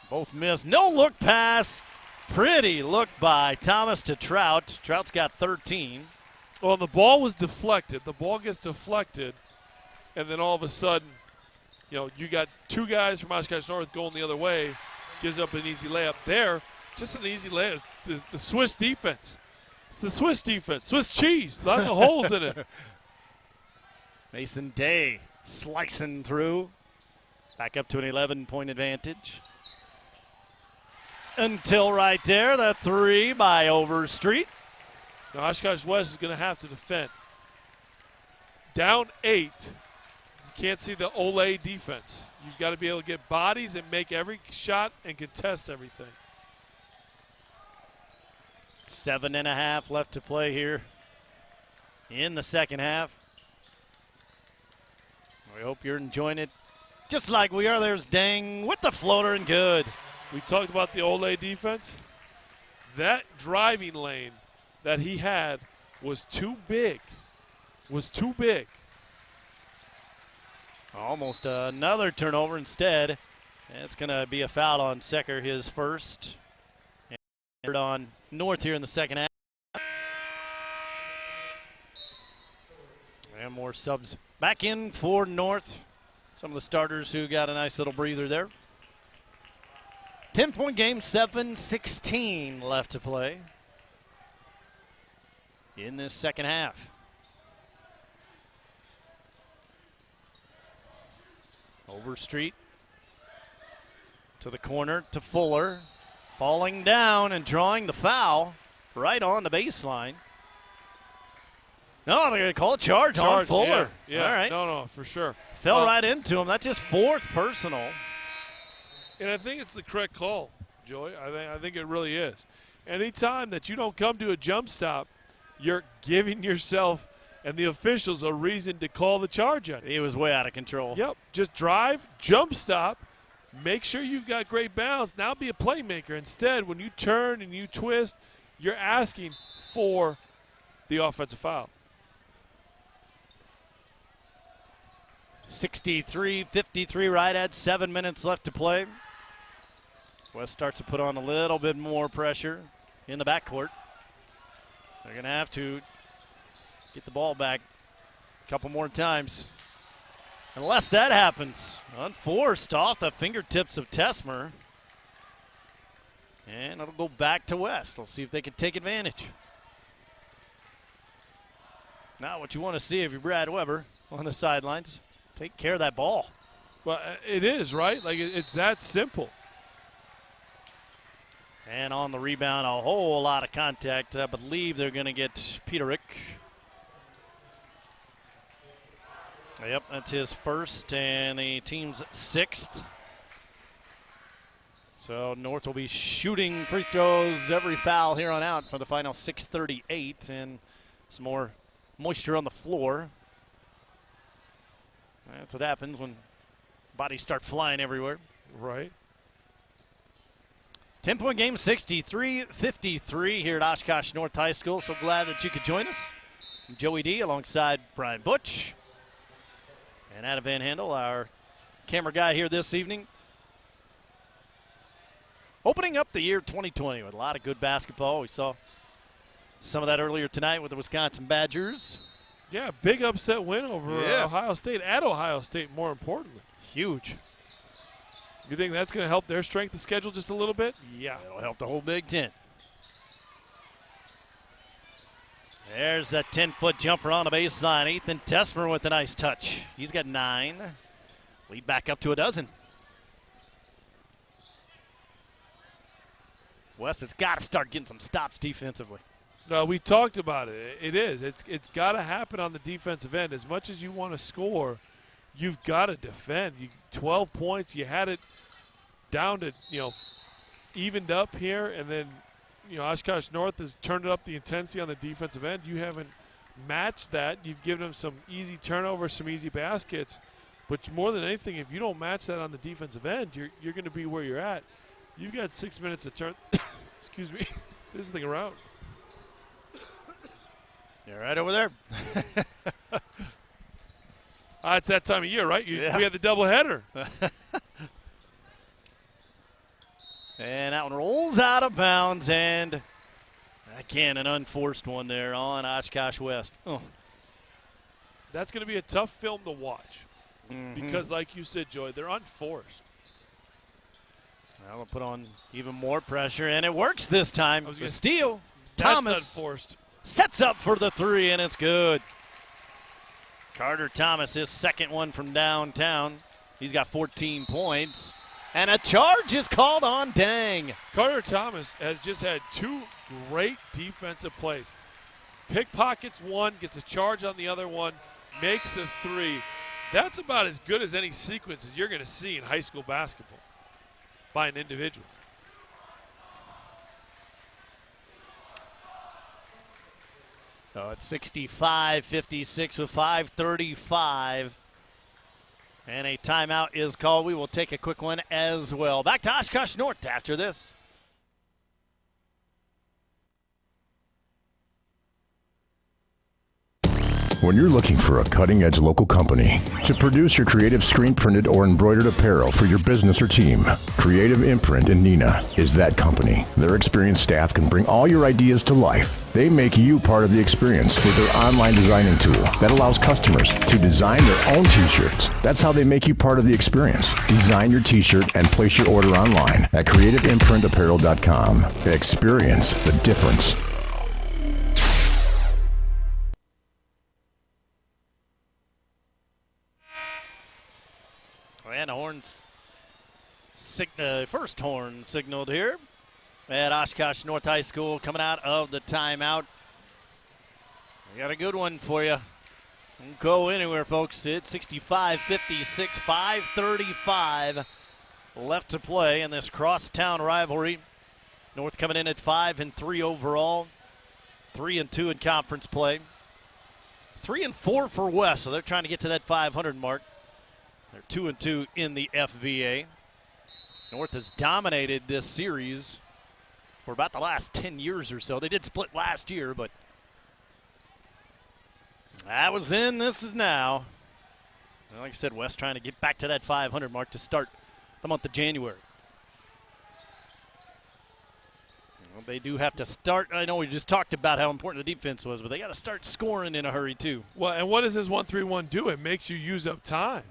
both missed. No look pass. Pretty look by Thomas to Trout. Trout's got 13. Well, the ball was deflected. The ball gets deflected, and then all of a sudden, you got 2 guys from Oshkosh North going the other way. Gives up an easy layup there. Just an easy layup. The Swiss defense. It's the Swiss defense. Swiss cheese. Lots of holes in it. Mason Day slicing through. Back up to an 11-point advantage. Until right there, the 3 by Overstreet. Now Oshkosh West is going to have to defend. Down 8. You can't see the Ole defense. You've got to be able to get bodies and make every shot and contest everything. 7.5 left to play here in the second half. We hope you're enjoying it just like we are. There's Dang with the floater and good. We talked about the Ole defense. That driving lane that he had was too big. Almost another turnover instead. And it's going to be a foul on Secker, his first. And on North here in the second half. And more subs back in for North. Some of the starters who got a nice little breather there. 10-point game, 7:16 left to play in this second half. Overstreet to the corner to Fuller. Falling down and drawing the foul right on the baseline. No, they're going to call a charge on Fuller. Yeah. All right. No, for sure. Fell right into him. That's his fourth personal. And I think it's the correct call, Joey. I think it really is. Anytime that you don't come to a jump stop, you're giving yourself and the officials a reason to call the charge on it. He was way out of control. Yep. Just drive, jump stop, make sure you've got great balance. Now be a playmaker. Instead, when you turn and you twist, you're asking for the offensive foul. 63-53 right at 7 minutes left to play. West starts to put on a little bit more pressure in the backcourt. They're going to have to get the ball back a couple more times. Unless that happens. Unforced off the fingertips of Tesmer. And it'll go back to West. We'll see if they can take advantage. Not what you want to see if you're Brad Weber on the sidelines. Take care of that ball. Well, it is, right? Like, it's that simple. And on the rebound, a whole lot of contact. I believe they're going to get Peterick. Yep, that's his first and the team's sixth. So North will be shooting free throws every foul here on out for the final 6:38, and some more moisture on the floor. That's what happens when bodies start flying everywhere. Right. 10-point game, 63-53 here at Oshkosh North High School. So glad that you could join us. I'm Joey D alongside Brian Butch. And Adam Van Handel, our camera guy here this evening. Opening up the year 2020 with a lot of good basketball. We saw some of that earlier tonight with the Wisconsin Badgers. Yeah, big upset win over Ohio State, at Ohio State, more importantly. Huge. You think that's going to help their strength of schedule just a little bit? Yeah. It'll help the whole Big Ten. There's that 10-foot jumper on the baseline. Ethan Tesmer with a nice touch. He's got 9. Lead back up to a dozen. West has got to start getting some stops defensively. No, we talked about it. It is. It's got to happen on the defensive end. As much as you want to score, you've got to defend. 12 points. You had it down to, evened up here, and then, Oshkosh North has turned up the intensity on the defensive end. You haven't matched that. You've given them some easy turnovers, some easy baskets. But more than anything, if you don't match that on the defensive end, you're going to be where you're at. You've got 6 minutes to turn excuse me, this thing around. You're right over there. It's that time of year, right? We had the doubleheader. And that one rolls out of bounds, and again, an unforced one there on Oshkosh West. Oh. That's going to be a tough film to watch because, like you said, Joy, they're unforced. Well, they'll put on even more pressure, and it works this time. The steal. That's Thomas unforced. Sets up for the 3, and it's good. Carter Thomas, his second one from downtown. He's got 14 points. And a charge is called on Dang. Carter Thomas has just had 2 great defensive plays. Pickpockets one, gets a charge on the other one, makes the 3. That's about as good as any sequence as you're going to see in high school basketball by an individual. So it's 65-56 with 5:35. And a timeout is called. We will take a quick one as well. Back to Oshkosh North after this. When you're looking for a cutting-edge local company to produce your creative screen printed or embroidered apparel for your business or team, Creative Imprint in Neenah is that company. Their experienced staff can bring all your ideas to life. They make you part of the experience with their online designing tool that allows customers to design their own t-shirts. That's how they make you part of the experience. Design your t-shirt and place your order online at creativeimprintapparel.com. Experience the difference. And horns, first horn signaled here at Oshkosh North High School coming out of the timeout. We got a good one for you. Don't go anywhere, folks. It's 65-56, 5:35 left to play in this crosstown rivalry. North coming in at 5-3 overall, 3-2 in conference play, 3-4 for West, so they're trying to get to that 500 mark. They're 2-2 in the FVA. North has dominated this series for about the last 10 years or so. They did split last year, but that was then, this is now. And like I said, West trying to get back to that 500 mark to start the month of January. Well, they do have to start. I know we just talked about how important the defense was, but they got to start scoring in a hurry too. Well, and what does this 1-3-1 do? It makes you use up time.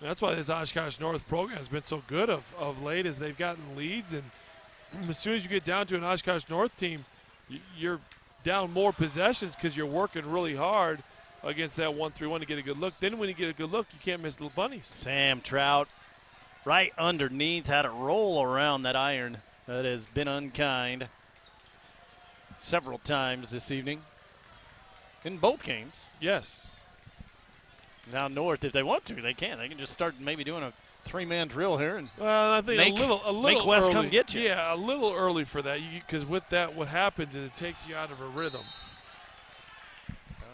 That's why this Oshkosh North program has been so good of late, as they've gotten leads. And as soon as you get down to an Oshkosh North team, you're down more possessions because you're working really hard against that 1-3-1 to get a good look. Then when you get a good look, you can't miss the bunnies. Sam Trout right underneath, had it roll around that iron. That has been unkind several times this evening in both games. Yes. Now North, if they want to, they can. They can just start maybe doing a three-man drill here and I think make a little West early. come get you. Yeah, a little early for that, because with that, what happens is it takes you out of a rhythm.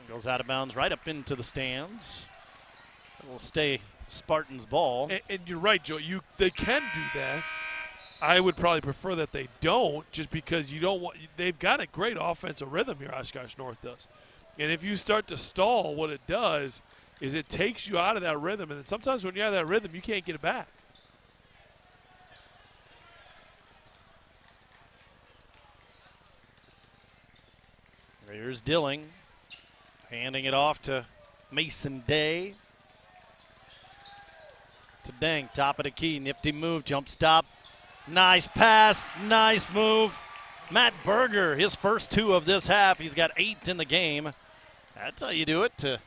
Goes out of bounds right up into the stands. It will stay Spartans' ball. And you're right, Joe. They can do that. I would probably prefer that they don't, just because you don't want. They've got a great offensive rhythm here. Oshkosh North does, and if you start to stall, what it does is it takes you out of that rhythm, and sometimes when you're out of that rhythm, you can't get it back. Here's Dilling, handing it off to Mason Day. To Dang, top of the key, nifty move, jump stop. Nice pass, nice move. Matt Berger, his first two of this half. He's got 8 in the game. That's how you do it, to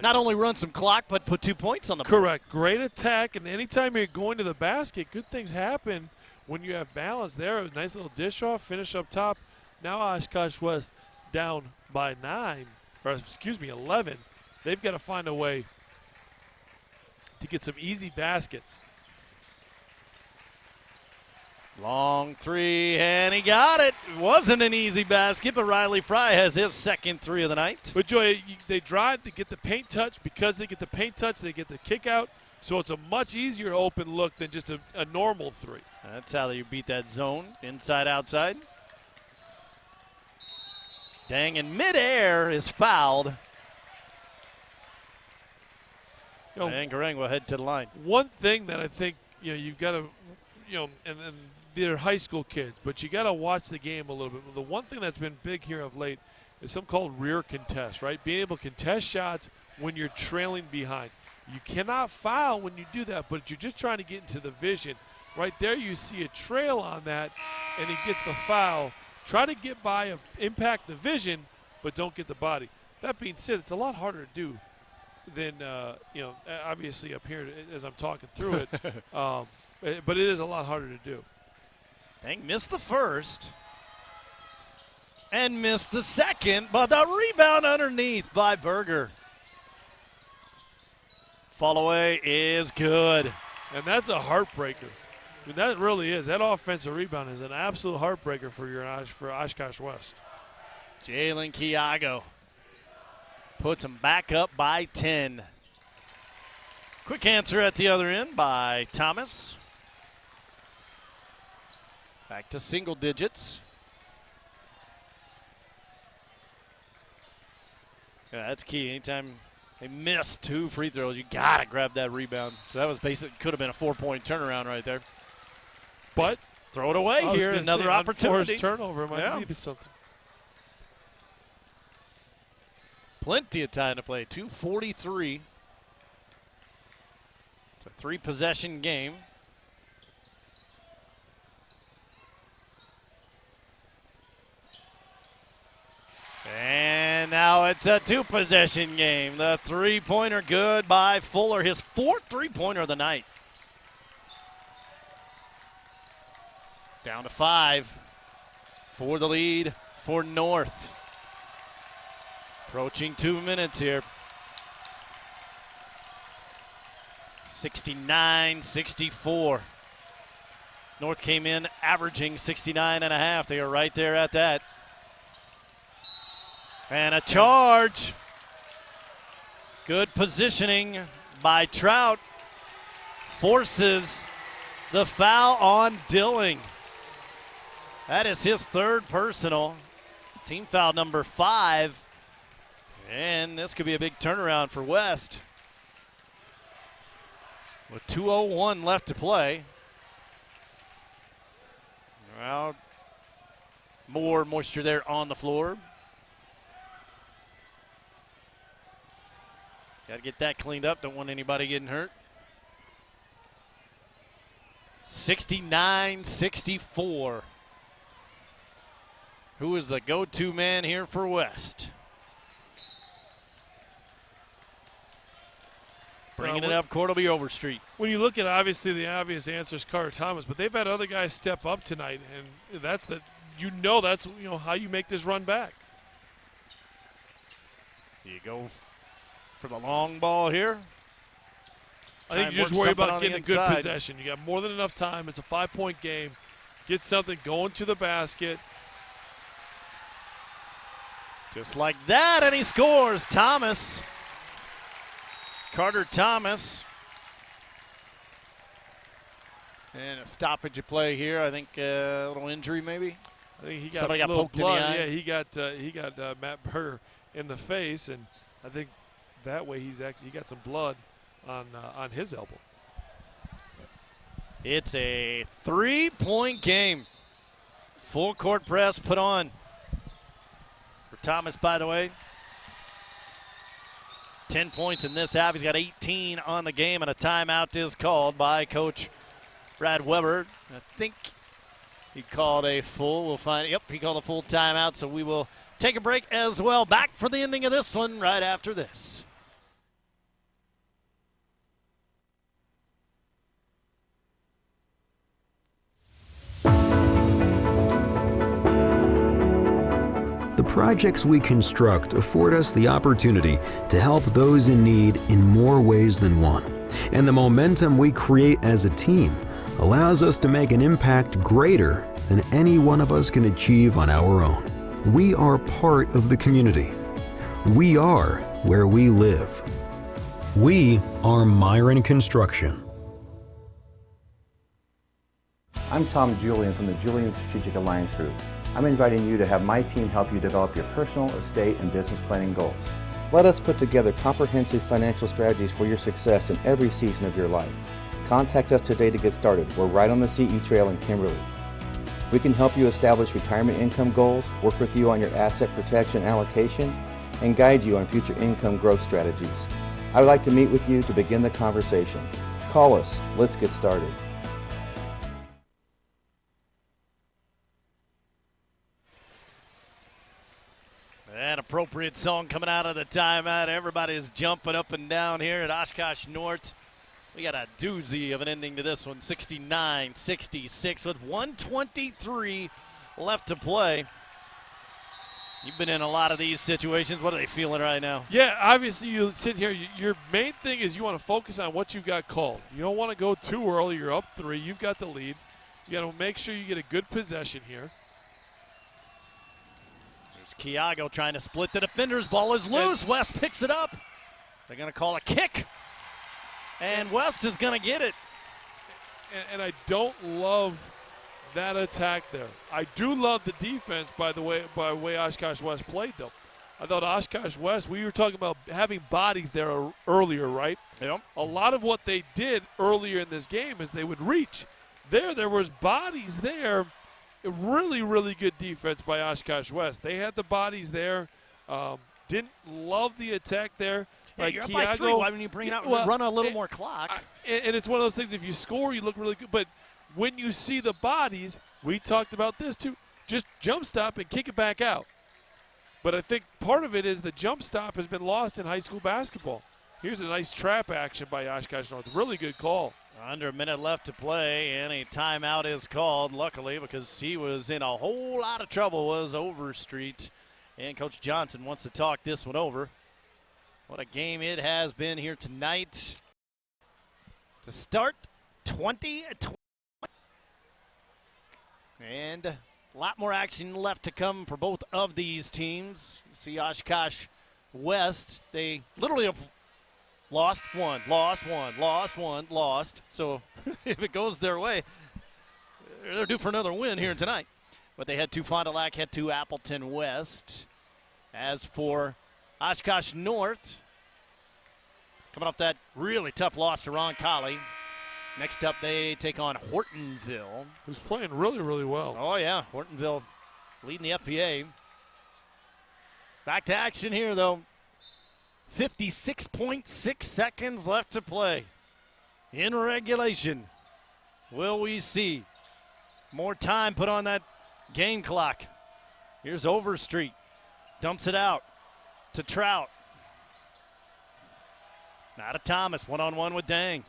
not only run some clock, but put 2 points on the board. Correct. Great attack, and anytime you're going to the basket, good things happen when you have balance there. A nice little dish off, finish up top. Now Oshkosh West down by 11. They've got to find a way to get some easy baskets. Long three, and he got it. It wasn't an easy basket, but Riley Fry has his second three of the night. But, Joy, they drive, they get the paint touch. Because they get the paint touch, they get the kick out. So it's a much easier open look than just a normal three. That's how you beat that zone, inside, outside. Dang, in midair is fouled. And Garang will head to the line. One thing that I think, you've got to, and they're high school kids, but you got to watch the game a little bit. The one thing that's been big here of late is something called rear contest, right? Being able to contest shots when you're trailing behind. You cannot foul when you do that, but you're just trying to get into the vision. Right there you see a trail on that, and he gets the foul. Try to get by, impact the vision, but don't get the body. That being said, it's a lot harder to do than, obviously up here as I'm talking through it. But it is a lot harder to do. Dang, missed the first and missed the second, but the rebound underneath by Berger. Fall away is good. And that's a heartbreaker. I mean, that really is. That offensive rebound is an absolute heartbreaker for Oshkosh West. Jalen Kiago puts him back up by 10. Quick answer at the other end by Thomas. Back to single digits. Yeah, that's key. Anytime they miss 2 free throws, you got to grab that rebound. So that was basically could have been a 4-point turnaround right there. But throw it away here. Another opportunity. Unforced turnover might lead to something. Plenty of time to play. 2:43. It's a 3-possession game. And now it's a 2-possession game. The 3-pointer good by Fuller. His 4th 3-pointer of the night. Down to 5 for the lead for North. Approaching 2 minutes here. 69-64. North came in averaging 69.5. They are right there at that. And a charge. Good positioning by Trout. Forces the foul on Dilling. That is his 3rd personal. Team foul number 5. And this could be a big turnaround for West. With 2:01 left to play. Well, more moisture there on the floor. Got to get that cleaned up. Don't want anybody getting hurt. 69-64. Who is the go-to man here for West? Bringing it up court will be Overstreet. When you look at obviously the obvious answer is Carter Thomas, but they've had other guys step up tonight, and that's how you make this run back. You go for the long ball here. I think you just worry about getting a good possession. You got more than enough time. It's a 5-point game. Get something going to the basket. Just like that, and he scores. Thomas. Carter Thomas. And a stoppage of play here. I think a little injury maybe. I think he got Somebody a little got poked blood. in the eye. Yeah, he got Matt Berger in the face, and I think that way he got some blood on his elbow. It's a 3-point game. Full court press put on for Thomas, by the way. 10 points in this half. He's got 18 on the game, and a timeout is called by Coach Brad Weber. I think he called a full. We'll find. Yep, he called a full timeout, so we will take a break as well. Back for the ending of this one right after this. The projects we construct afford us the opportunity to help those in need in more ways than one. And the momentum we create as a team allows us to make an impact greater than any one of us can achieve on our own. We are part of the community. We are where we live. We are Myron Construction. I'm Tom Julian from the Julian Strategic Alliance Group. I'm inviting you to have my team help you develop your personal, estate, and business planning goals. Let us put together comprehensive financial strategies for your success in every season of your life. Contact us today to get started. We're right on the CE Trail in Kimberly. We can help you establish retirement income goals, work with you on your asset protection allocation, and guide you on future income growth strategies. I would like to meet with you to begin the conversation. Call us. Let's get started. An appropriate song coming out of the timeout. Everybody's jumping up and down here at Oshkosh North. We got a doozy of an ending to this one, 69-66 with 1:23 left to play. You've been in a lot of these situations. What are they feeling right now? Yeah, obviously you sit here. Your main thing is you want to focus on what you've got called. You don't want to go too early. You're up 3. You've got the lead. You got to make sure you get a good possession here. Kiago trying to split the defenders. Ball is loose. West picks it up. They're going to call a kick. And West is going to get it. And I don't love that attack there. I do love the defense, by way Oshkosh West played, though. I thought Oshkosh West, we were talking about having bodies there earlier, right? Yep. A lot of what they did earlier in this game is they would reach. There was bodies there. Really, really good defense by Oshkosh West. They had the bodies there. Didn't love the attack there. Yeah, like you're up Kiago, by 3. Why don't you bring it out and run a little more clock? And it's one of those things, if you score, you look really good. But when you see the bodies, we talked about this too, just jump stop and kick it back out. But I think part of it is the jump stop has been lost in high school basketball. Here's a nice trap action by Oshkosh North. Really good call. Under a minute left to play, and a timeout is called, luckily, because he was in a whole lot of trouble, was Overstreet. And Coach Johnson wants to talk this one over. What a game it has been here tonight. To start 20-20. And a lot more action left to come for both of these teams. You see Oshkosh West, they literally have lost one. So if it goes their way, they're due for another win here tonight. But they had 2 Fond du Lac, had 2 Appleton West. As for Oshkosh North, coming off that really tough loss to Roncalli. Next up, they take on Hortonville. Who's playing really, really well. Oh, yeah. Hortonville leading the FVA. Back to action here, though. 56.6 seconds left to play in regulation. Will we see more time put on that game clock? Here's Overstreet. Dumps it out to Trout. Now to Thomas. One-on-one with Dang.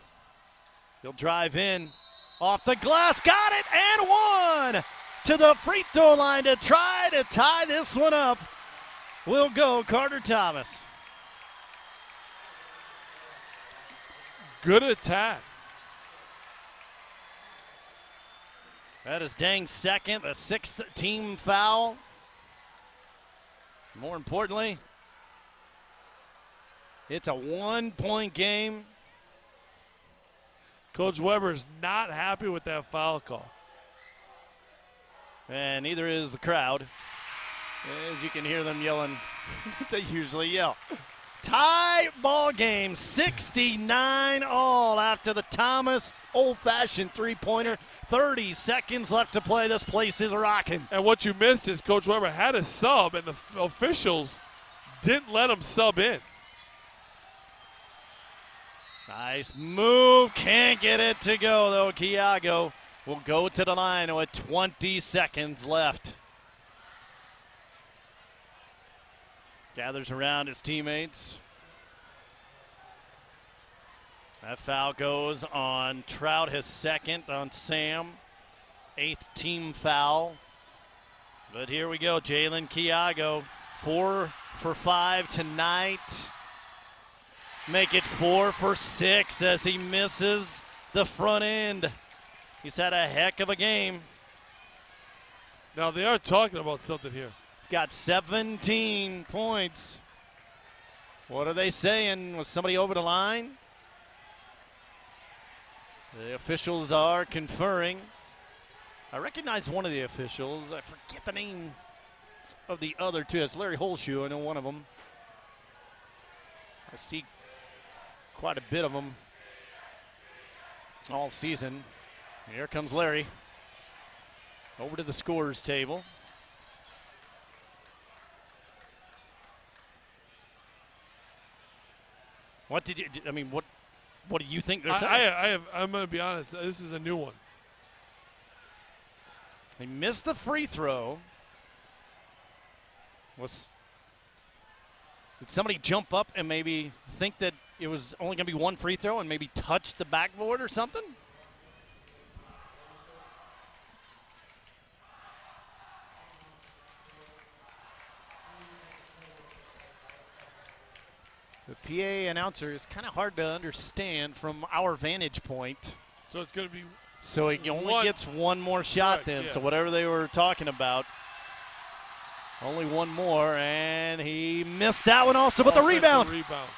He'll drive in. Off the glass. Got it. And one. To the free throw line to try to tie this one up. Will go Carter Thomas. Good attack. That is Dang's second, the 6th team foul. More importantly, it's a 1-point game. Coach Weber's not happy with that foul call. And neither is the crowd. As you can hear them yelling, they usually yell. Tie ball game, 69 all after the Thomas old-fashioned three-pointer. 30 seconds left to play. This place is rocking. And what you missed is Coach Weber had a sub, and the officials didn't let him sub in. Nice move. Can't get it to go, though. Kiago will go to the line with 20 seconds left. Gathers around his teammates. That foul goes on Trout, his second on Sam. 8th team foul. But here we go, Jalen Kiago. 4 for 5 tonight. Make it 4 for 6 as he misses the front end. He's had a heck of a game. Now they are talking about something here. He's got 17 points. What are they saying? Was somebody over the line? The officials are conferring. I recognize one of the officials. I forget the name of the other two. It's Larry Holshoe. I know one of them. I see quite a bit of them all season. Here comes Larry. Over to the scorer's table. What did you? I mean, what do you think they're saying? I'm going to be honest. This is a new one. He missed the free throw. Did somebody jump up and maybe think that it was only going to be one free throw and maybe touch the backboard or something? The PA announcer is kind of hard to understand from our vantage point. So it's going to be. So he only gets one more shot then. Yeah. So whatever they were talking about, only one more, and he missed that one also. But the rebound. Rebound.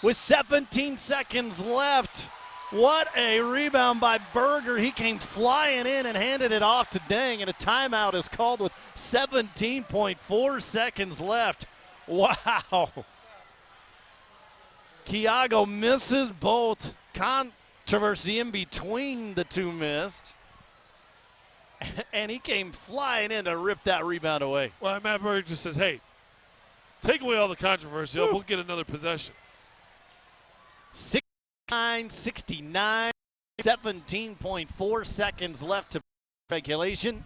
With 17 seconds left, What a rebound by Berger. He came flying in and handed it off to Dang, and a timeout is called with 17.4 seconds left. Wow. Kiago misses both. Controversy in between the two missed. And he came flying in to rip that rebound away. Well, Matt Berger just says, hey, take away all the controversy. We'll get another possession. 69-69, 17.4 seconds left to regulation.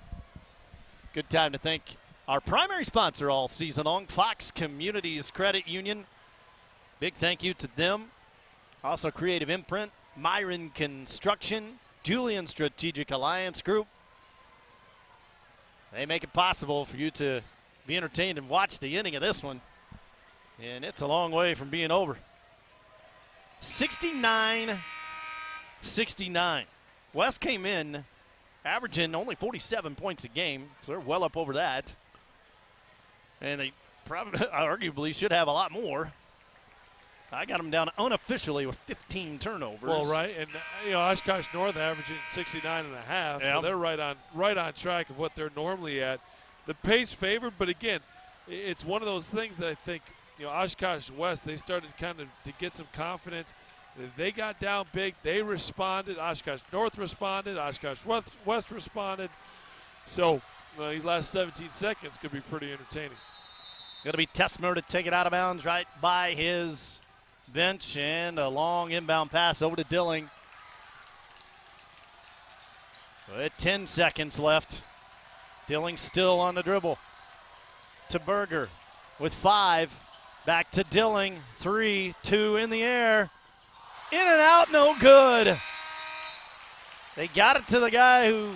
Good time to thank our primary sponsor all season long, Fox Communities Credit Union. Big thank you to them. Also Creative Imprint, Myron Construction, Julian Strategic Alliance Group. They make it possible for you to be entertained and watch the ending of this one. And it's a long way from being over. 69-69. West came in averaging only 47 points a game, so they're well up over that. And they probably, arguably, should have a lot more. I got them down unofficially with 15 turnovers. Well, right, and Oshkosh North averaging 69.5, so they're right on track of what they're normally at. The pace favored, but again, it's one of those things that I think Oshkosh West, they started kind of to get some confidence. They got down big. They responded. Oshkosh North responded. Oshkosh West responded. So these last 17 seconds could be pretty entertaining. Going to be Tessmer to take it out of bounds right by his bench, and a long inbound pass over to Dilling. With 10 seconds left. Dilling still on the dribble. To Berger with 5. Back to Dilling. 3, 2 in the air. In and out, no good. They got it to the guy who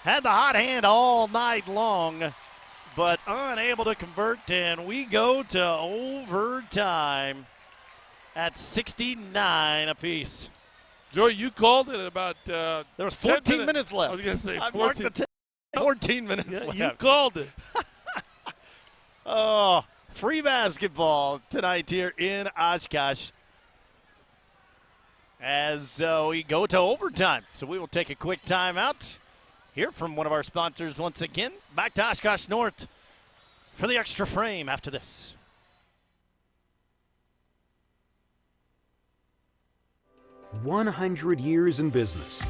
had the hot hand all night long, but unable to convert, and we go to overtime at 69 apiece. Joy, you called it about there was 14 minutes left. I was going to say 14 minutes left. You called it. Oh, free basketball tonight here in Oshkosh as we go to overtime. So we will take a quick timeout. Hear from one of our sponsors once again. Back to Oshkosh North for the extra frame after this. "100 years in business,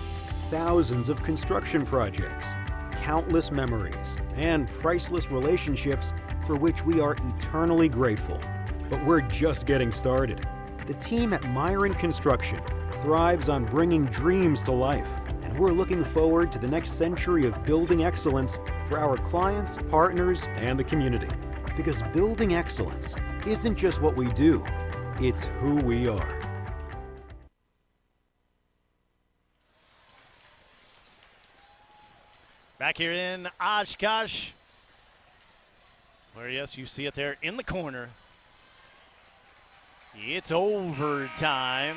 thousands of construction projects, countless memories, and priceless relationships for which we are eternally grateful. But we're just getting started. The team at Myron Construction thrives on bringing dreams to life, and we're looking forward to the next century of building excellence for our clients, partners, and the community. Because building excellence isn't just what we do, it's who we are." Back here in Oshkosh, where, yes, you see it there in the corner. It's overtime.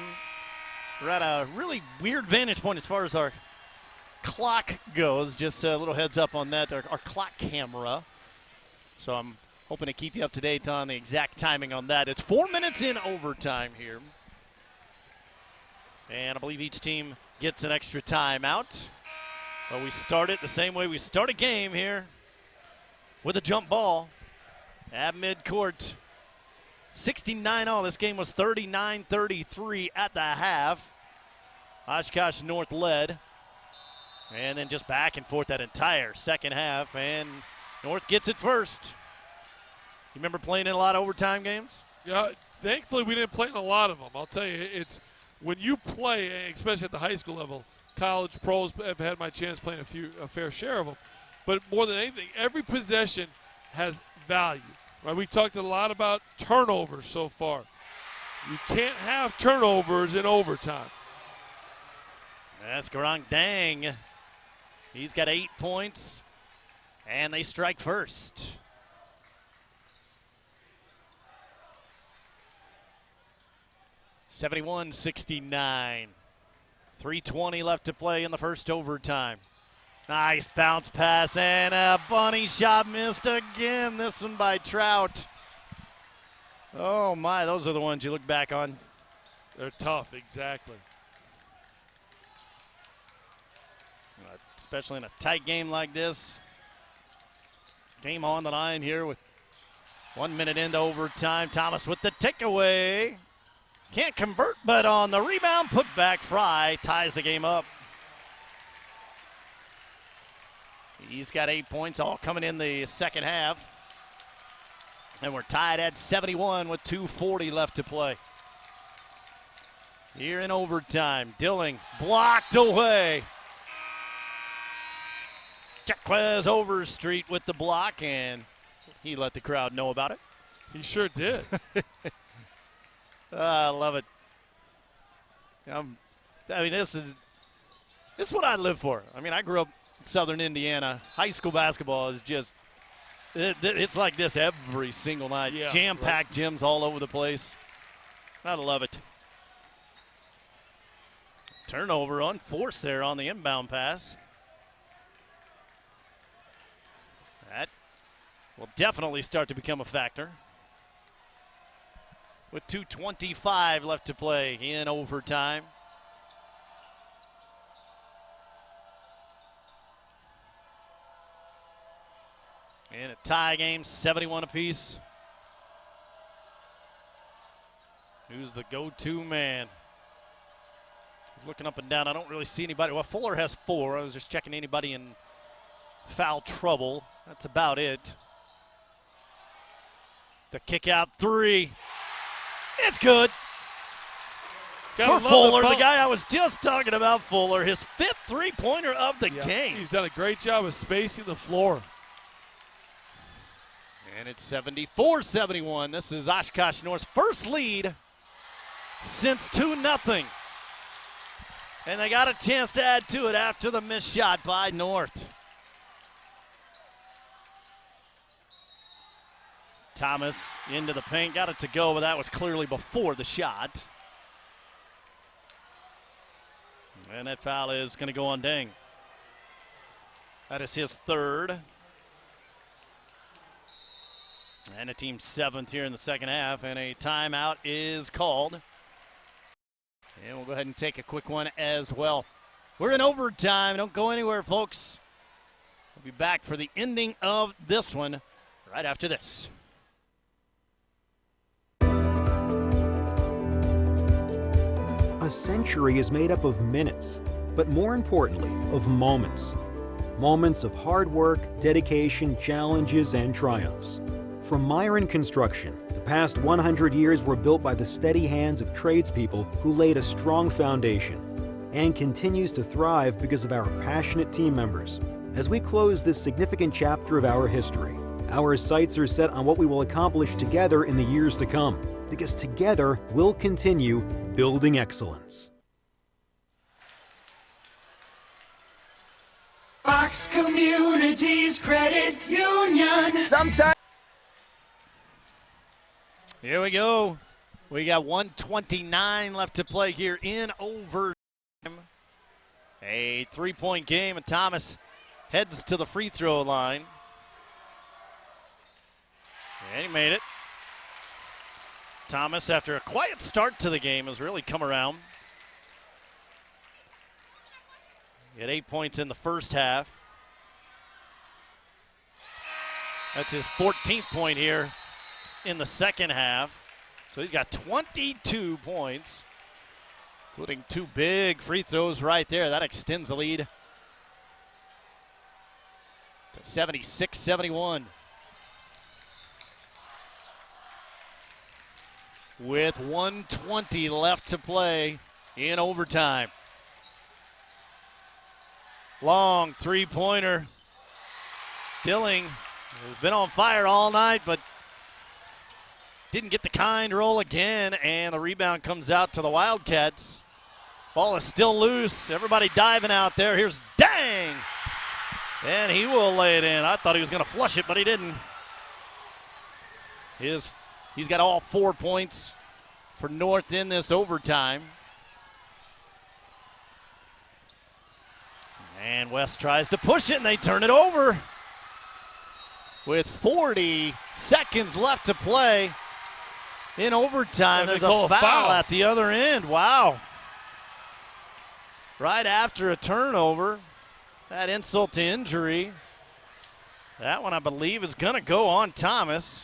We're at a really weird vantage point as far as our clock goes. Just a little heads up on that, our clock camera. So I'm hoping to keep you up to date on the exact timing on that. It's 4 minutes in overtime here. And I believe each team gets an extra timeout. But we start it the same way we start a game here with a jump ball at midcourt. 69 all. This game was 39-33 at the half. Oshkosh North led. And then just back and forth that entire second half. And North gets it first. You remember playing in a lot of overtime games? Yeah, thankfully we didn't play in a lot of them. I'll tell you, it's when you play, especially at the high school level, college pros have had my chance playing a fair share of them. But more than anything, every possession has value. Right? We talked a lot about turnovers so far. You can't have turnovers in overtime. That's Garang Dang. He's got 8 points, and they strike first. (71-69). 3:20 left to play in the first overtime. Nice bounce pass and a bunny shot missed again. This one by Trout. Oh my, those are the ones you look back on. They're tough, exactly. especially in a tight game like this. Game on the line here with 1 minute into overtime. Thomas with the takeaway. Can't convert, but on the rebound, put back Fry ties the game up. He's got 8 points, all coming in the second half. And we're tied at 71 with 2:40 left to play. Here in overtime, Dilling blocked away. Jaquez Overstreet with the block, and he let the crowd know about it. He sure did. I love it. I mean, this is what I live for. I mean, I grew up in Southern Indiana. High school basketball is just, it's like this every single night. Yeah, Jam-packed gyms all over the place. I love it. Turnover unforced there on the inbound pass. That will definitely start to become a factor. With 2:25 left to play in overtime. In a tie game, 71 apiece. Who's the go-to man? He's looking up and down. I don't really see anybody. Well, Fuller has 4. I was just checking anybody in foul trouble. That's about it. The kick out 3. It's good. For Fuller, the guy I was just talking about, Fuller, his 5th three-pointer of the game. He's done a great job of spacing the floor. And it's 74-71. This is Oshkosh North's first lead since 2-0. And they got a chance to add to it after the missed shot by North. Thomas into the paint, got it to go, but that was clearly before the shot. And that foul is going to go on Deng. That is his 3rd. And a team 7th here in the second half, and a timeout is called. And we'll go ahead and take a quick one as well. We're in overtime. Don't go anywhere, folks. We'll be back for the ending of this one right after this. A century is made up of minutes, but more importantly, of moments. Moments of hard work, dedication, challenges, and triumphs. From Myron Construction, the past 100 years were built by the steady hands of tradespeople who laid a strong foundation, and continues to thrive because of our passionate team members. As we close this significant chapter of our history, our sights are set on what we will accomplish together in the years to come, because together we'll continue building excellence. Ox Communities Credit Union. Sometimes. Here we go. We got 1:29 left to play here in overtime. A 3-point game, and Thomas heads to the free throw line. And he made it. Thomas, after a quiet start to the game, has really come around. He had 8 points in the first half. That's his 14th point here in the second half. So he's got 22 points, including 2 big free throws right there. That extends the lead to 76-71. With 1:20 left to play in overtime. Long three-pointer. Dilling has been on fire all night, but didn't get the kind roll again, and the rebound comes out to the Wildcats. Ball is still loose. Everybody diving out there. Here's Dang! And he will lay it in. I thought he was going to flush it, but he didn't. He's got all 4 points for North in this overtime. And West tries to push it, and they turn it over. With 40 seconds left to play in overtime, there's a foul at the other end. Wow. Right after a turnover. that insult to injury. That one, I believe, is going to go on Thomas.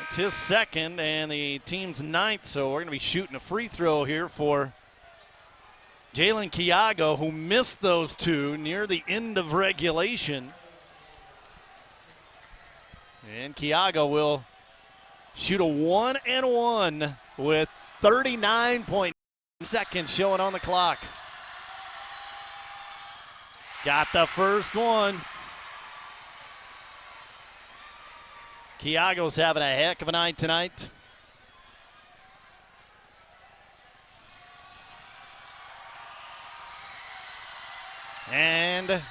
It's his second and the team's ninth, so we're going to be shooting a free throw here for Jalen Kiago, who missed those two near the end of regulation. And Kiago will shoot a 1-and-1 with 39.9 seconds showing on the clock. Got the first one. Kiago's having a heck of a night tonight. And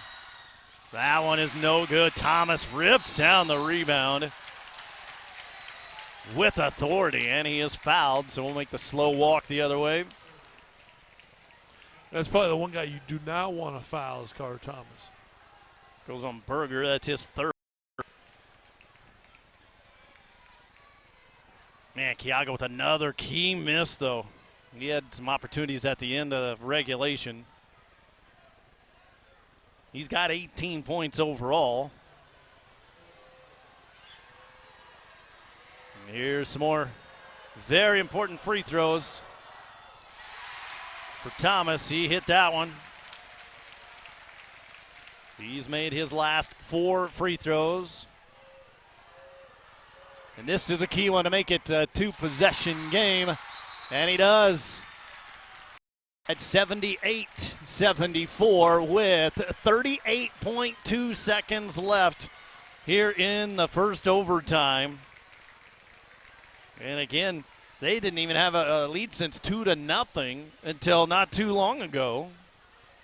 that one is no good. Thomas rips down the rebound with authority, and he is fouled, so we'll make the slow walk the other way. That's probably the one guy you do not want to foul is Carter Thomas. Goes on Berger. That's his third. Man, Kiago with another key miss, though. He had some opportunities at the end of regulation. He's got 18 points overall. And here's some more very important free throws for Thomas. He hit that one. He's made his last 4 free throws. And this is a key one to make it a 2-possession game. And he does. At 78-74 with 38.2 seconds left here in the first overtime. And again, they didn't even have a lead since 2-0 until not too long ago.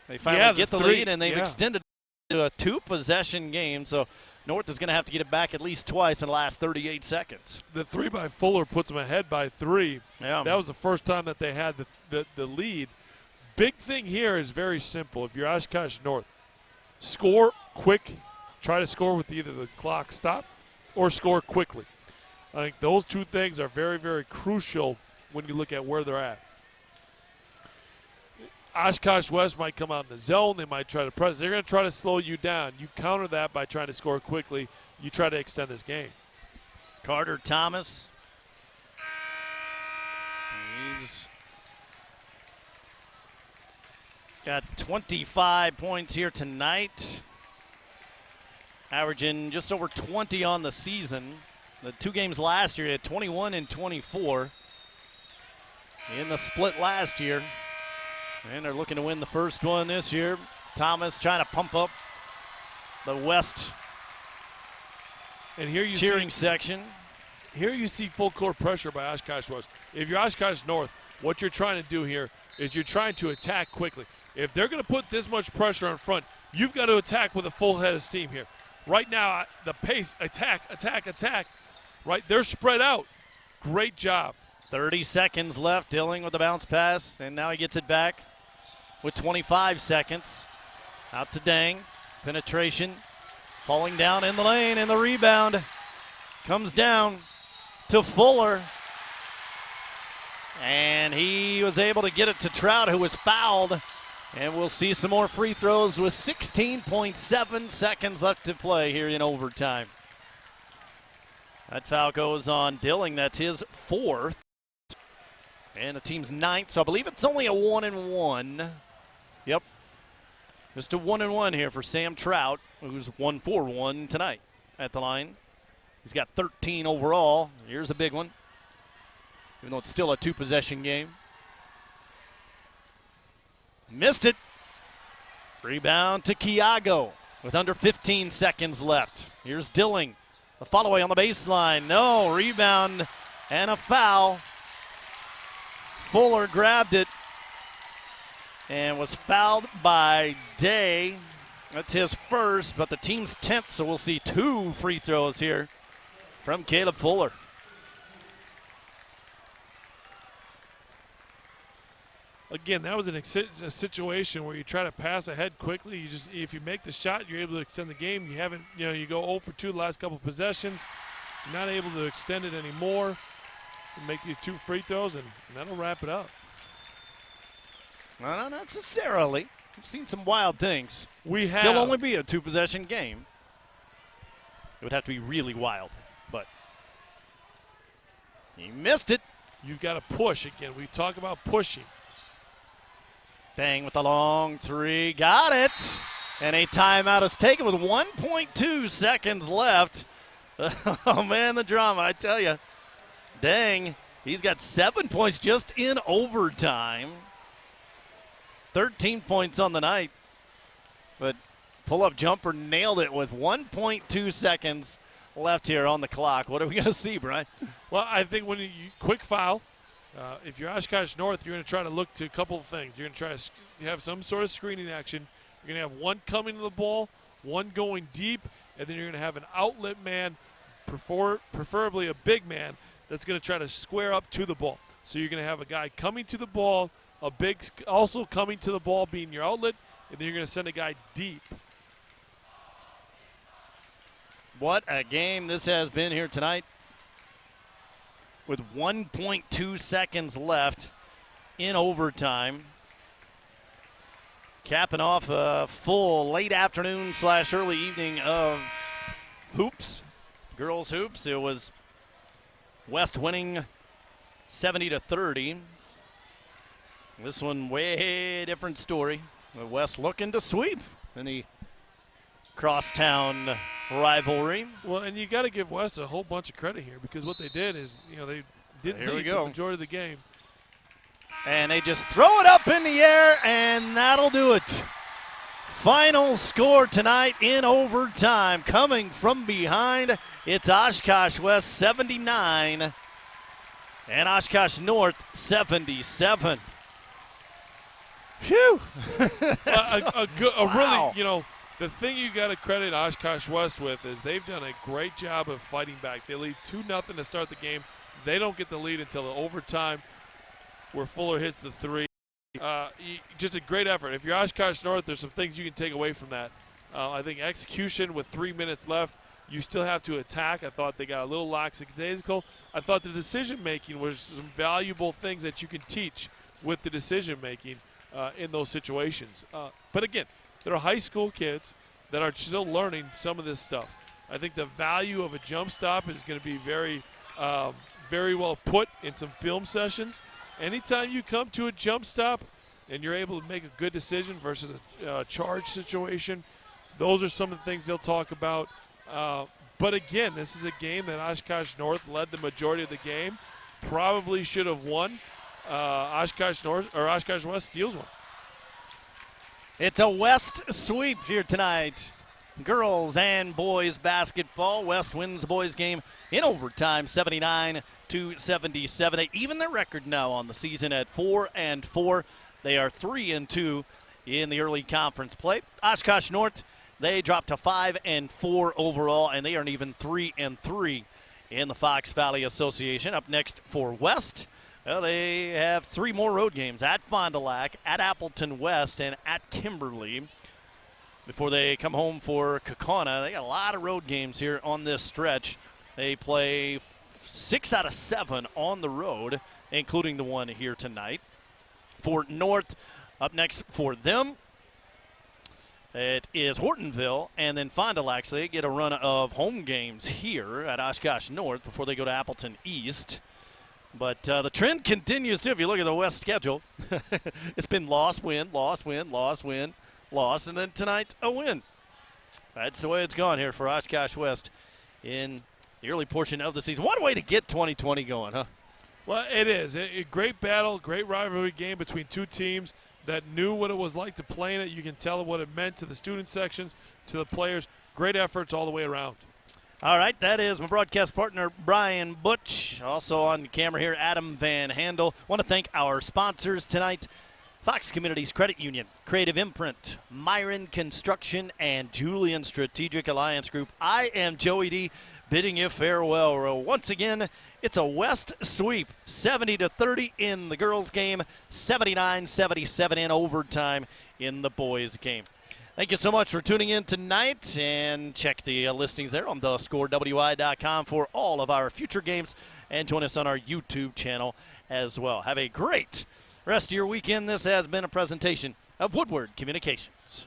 They finally get the lead, and they've extended to a 2-possession game. So North is going to have to get it back at least twice in the last 38 seconds. The 3 by Fuller puts them ahead by 3. Yeah. That was the first time that they had the lead. Big thing here is very simple. If you're Oshkosh North, score quick. Try to score with either the clock stop or score quickly. I think those 2 things are very, very crucial when you look at where they're at. Oshkosh West might come out in the zone. They might try to press. They're going to try to slow you down. You counter that by trying to score quickly. You try to extend this game. Carter Thomas. He's got 25 points here tonight. Averaging just over 20 on the season. The 2 games last year, he had 21 and 24 in the split last year. And they're looking to win the first one this year. Thomas trying to pump up the West and here you cheering section. Here you see full court pressure by Oshkosh West. If you're Oshkosh North, what you're trying to do here is you're trying to attack quickly. If they're going to put this much pressure in front, you've got to attack with a full head of steam here. Right now, the pace, attack. Right, they're spread out. Great job. 30 seconds left. Dilling with the bounce pass, and now he gets it back with 25 seconds. Out to Dang. Penetration. Falling down in the lane, and the rebound comes down to Fuller. And he was able to get it to Trout, who was fouled. And we'll see some more free throws with 16.7 seconds left to play here in overtime. That foul goes on Dilling. That's his 4th. And the team's 9th, so I believe it's only a 1-and-1. Yep. Just a 1-and-1 here for Sam Trout, who's 1 for 1 tonight at the line. He's got 13 overall. Here's a big one, even though it's still a 2-possession game. Missed it. Rebound to Kiago with under 15 seconds left. Here's Dilling. The follow-away on the baseline. No. Rebound and a foul. Fuller grabbed it and was fouled by Day. That's his first, but the team's 10th, so we'll see 2 free throws here from Caleb Fuller. Again, that was a situation where you try to pass ahead quickly. You just, if you make the shot, you're able to extend the game. You haven't, you go 0 for 2 the last couple possessions. You're not able to extend it anymore. You make these 2 free throws, and that'll wrap it up. Well, not necessarily. We've seen some wild things. We have. Still only be a 2-possession game. It would have to be really wild, but he missed it. You've got to push again. We talk about pushing. Dang with the long three. Got it. And a timeout is taken with 1.2 seconds left. Oh, man, the drama, I tell you. Dang, he's got 7 points just in overtime. 13 points on the night. But pull-up jumper nailed it with 1.2 seconds left here on the clock. What are we going to see, Brian? Well, I think when you quick foul, if you're Oshkosh North, you're going to try to look to a couple of things. You're going to try to have some sort of screening action. You're going to have one coming to the ball, one going deep, and then you're going to have an outlet man, preferably a big man, that's going to try to square up to the ball. So you're going to have a guy coming to the ball, a big also coming to the ball being your outlet, and then you're going to send a guy deep. What a game this has been here tonight. With 1.2 seconds left in overtime. Capping off a full late afternoon / early evening of hoops, girls hoops. It was West winning 70-30. This one way different story. West looking to sweep in the crosstown rivalry. Well, and you got to give West a whole bunch of credit here because what they did is, they didn't Here we lead go. the majority of the game. And they just throw it up in the air, and that'll do it. Final score tonight in overtime. Coming from behind, it's Oshkosh West 79 and Oshkosh North 77. Phew. Wow. Really, the thing you got to credit Oshkosh West with is they've done a great job of fighting back. They lead 2-0 to start the game. They don't get the lead until the overtime, where Fuller hits the three. Just a great effort. If you're Oshkosh North, there's some things you can take away from that. I think execution with 3 minutes left, you still have to attack. I thought they got a little lackadaisical. I thought the decision-making was some valuable things that you can teach with the decision-making in those situations. But again, there are high school kids that are still learning some of this stuff. I think the value of a jump stop is going to be very well put in some film sessions. Anytime you come to a jump stop and you're able to make a good decision versus a charge situation, those are some of the things they'll talk about. But again, this is a game that Oshkosh North led the majority of the game. Probably should have won. Oshkosh West steals one. It's a West sweep here tonight. Girls and boys basketball. West wins the boys game in overtime, 79-77. They even their record now on the season at 4-4. They are 3-2 in the early conference play. Oshkosh North, they dropped to 5-4 overall, and they aren't even 3-3 in the Fox Valley Association. Up next for West, well, they have 3 more road games at Fond du Lac, at Appleton West, and at Kimberly before they come home for Kaukauna. They got a lot of road games here on this stretch. They play 6 out of 7 on the road, including the one here tonight. For North, up next for them, it is Hortonville, and then Fond du Lac. So they get a run of home games here at Oshkosh North before they go to Appleton East. But the trend continues, too, if you look at the West schedule. It's been loss, win, loss, win, loss, win, loss, and then tonight a win. That's the way it's gone here for Oshkosh West in the early portion of the season. What a way to get 2020 going, huh? Well, it is. A great battle, great rivalry game between two teams that knew what it was like to play in it. You can tell what it meant to the student sections, to the players. Great efforts all the way around. All right, that is my broadcast partner, Brian Butch. Also on camera here, Adam Van Handel. Want to thank our sponsors tonight, Fox Communities Credit Union, Creative Imprint, Myron Construction, and Julian Strategic Alliance Group. I am Joey D, bidding you farewell. Once again, it's a West sweep, 70-30 in the girls' game, 79-77 in overtime in the boys' game. Thank you so much for tuning in tonight, and check the listings there on thescorewi.com for all of our future games, and join us on our YouTube channel as well. Have a great rest of your weekend. This has been a presentation of Woodward Communications.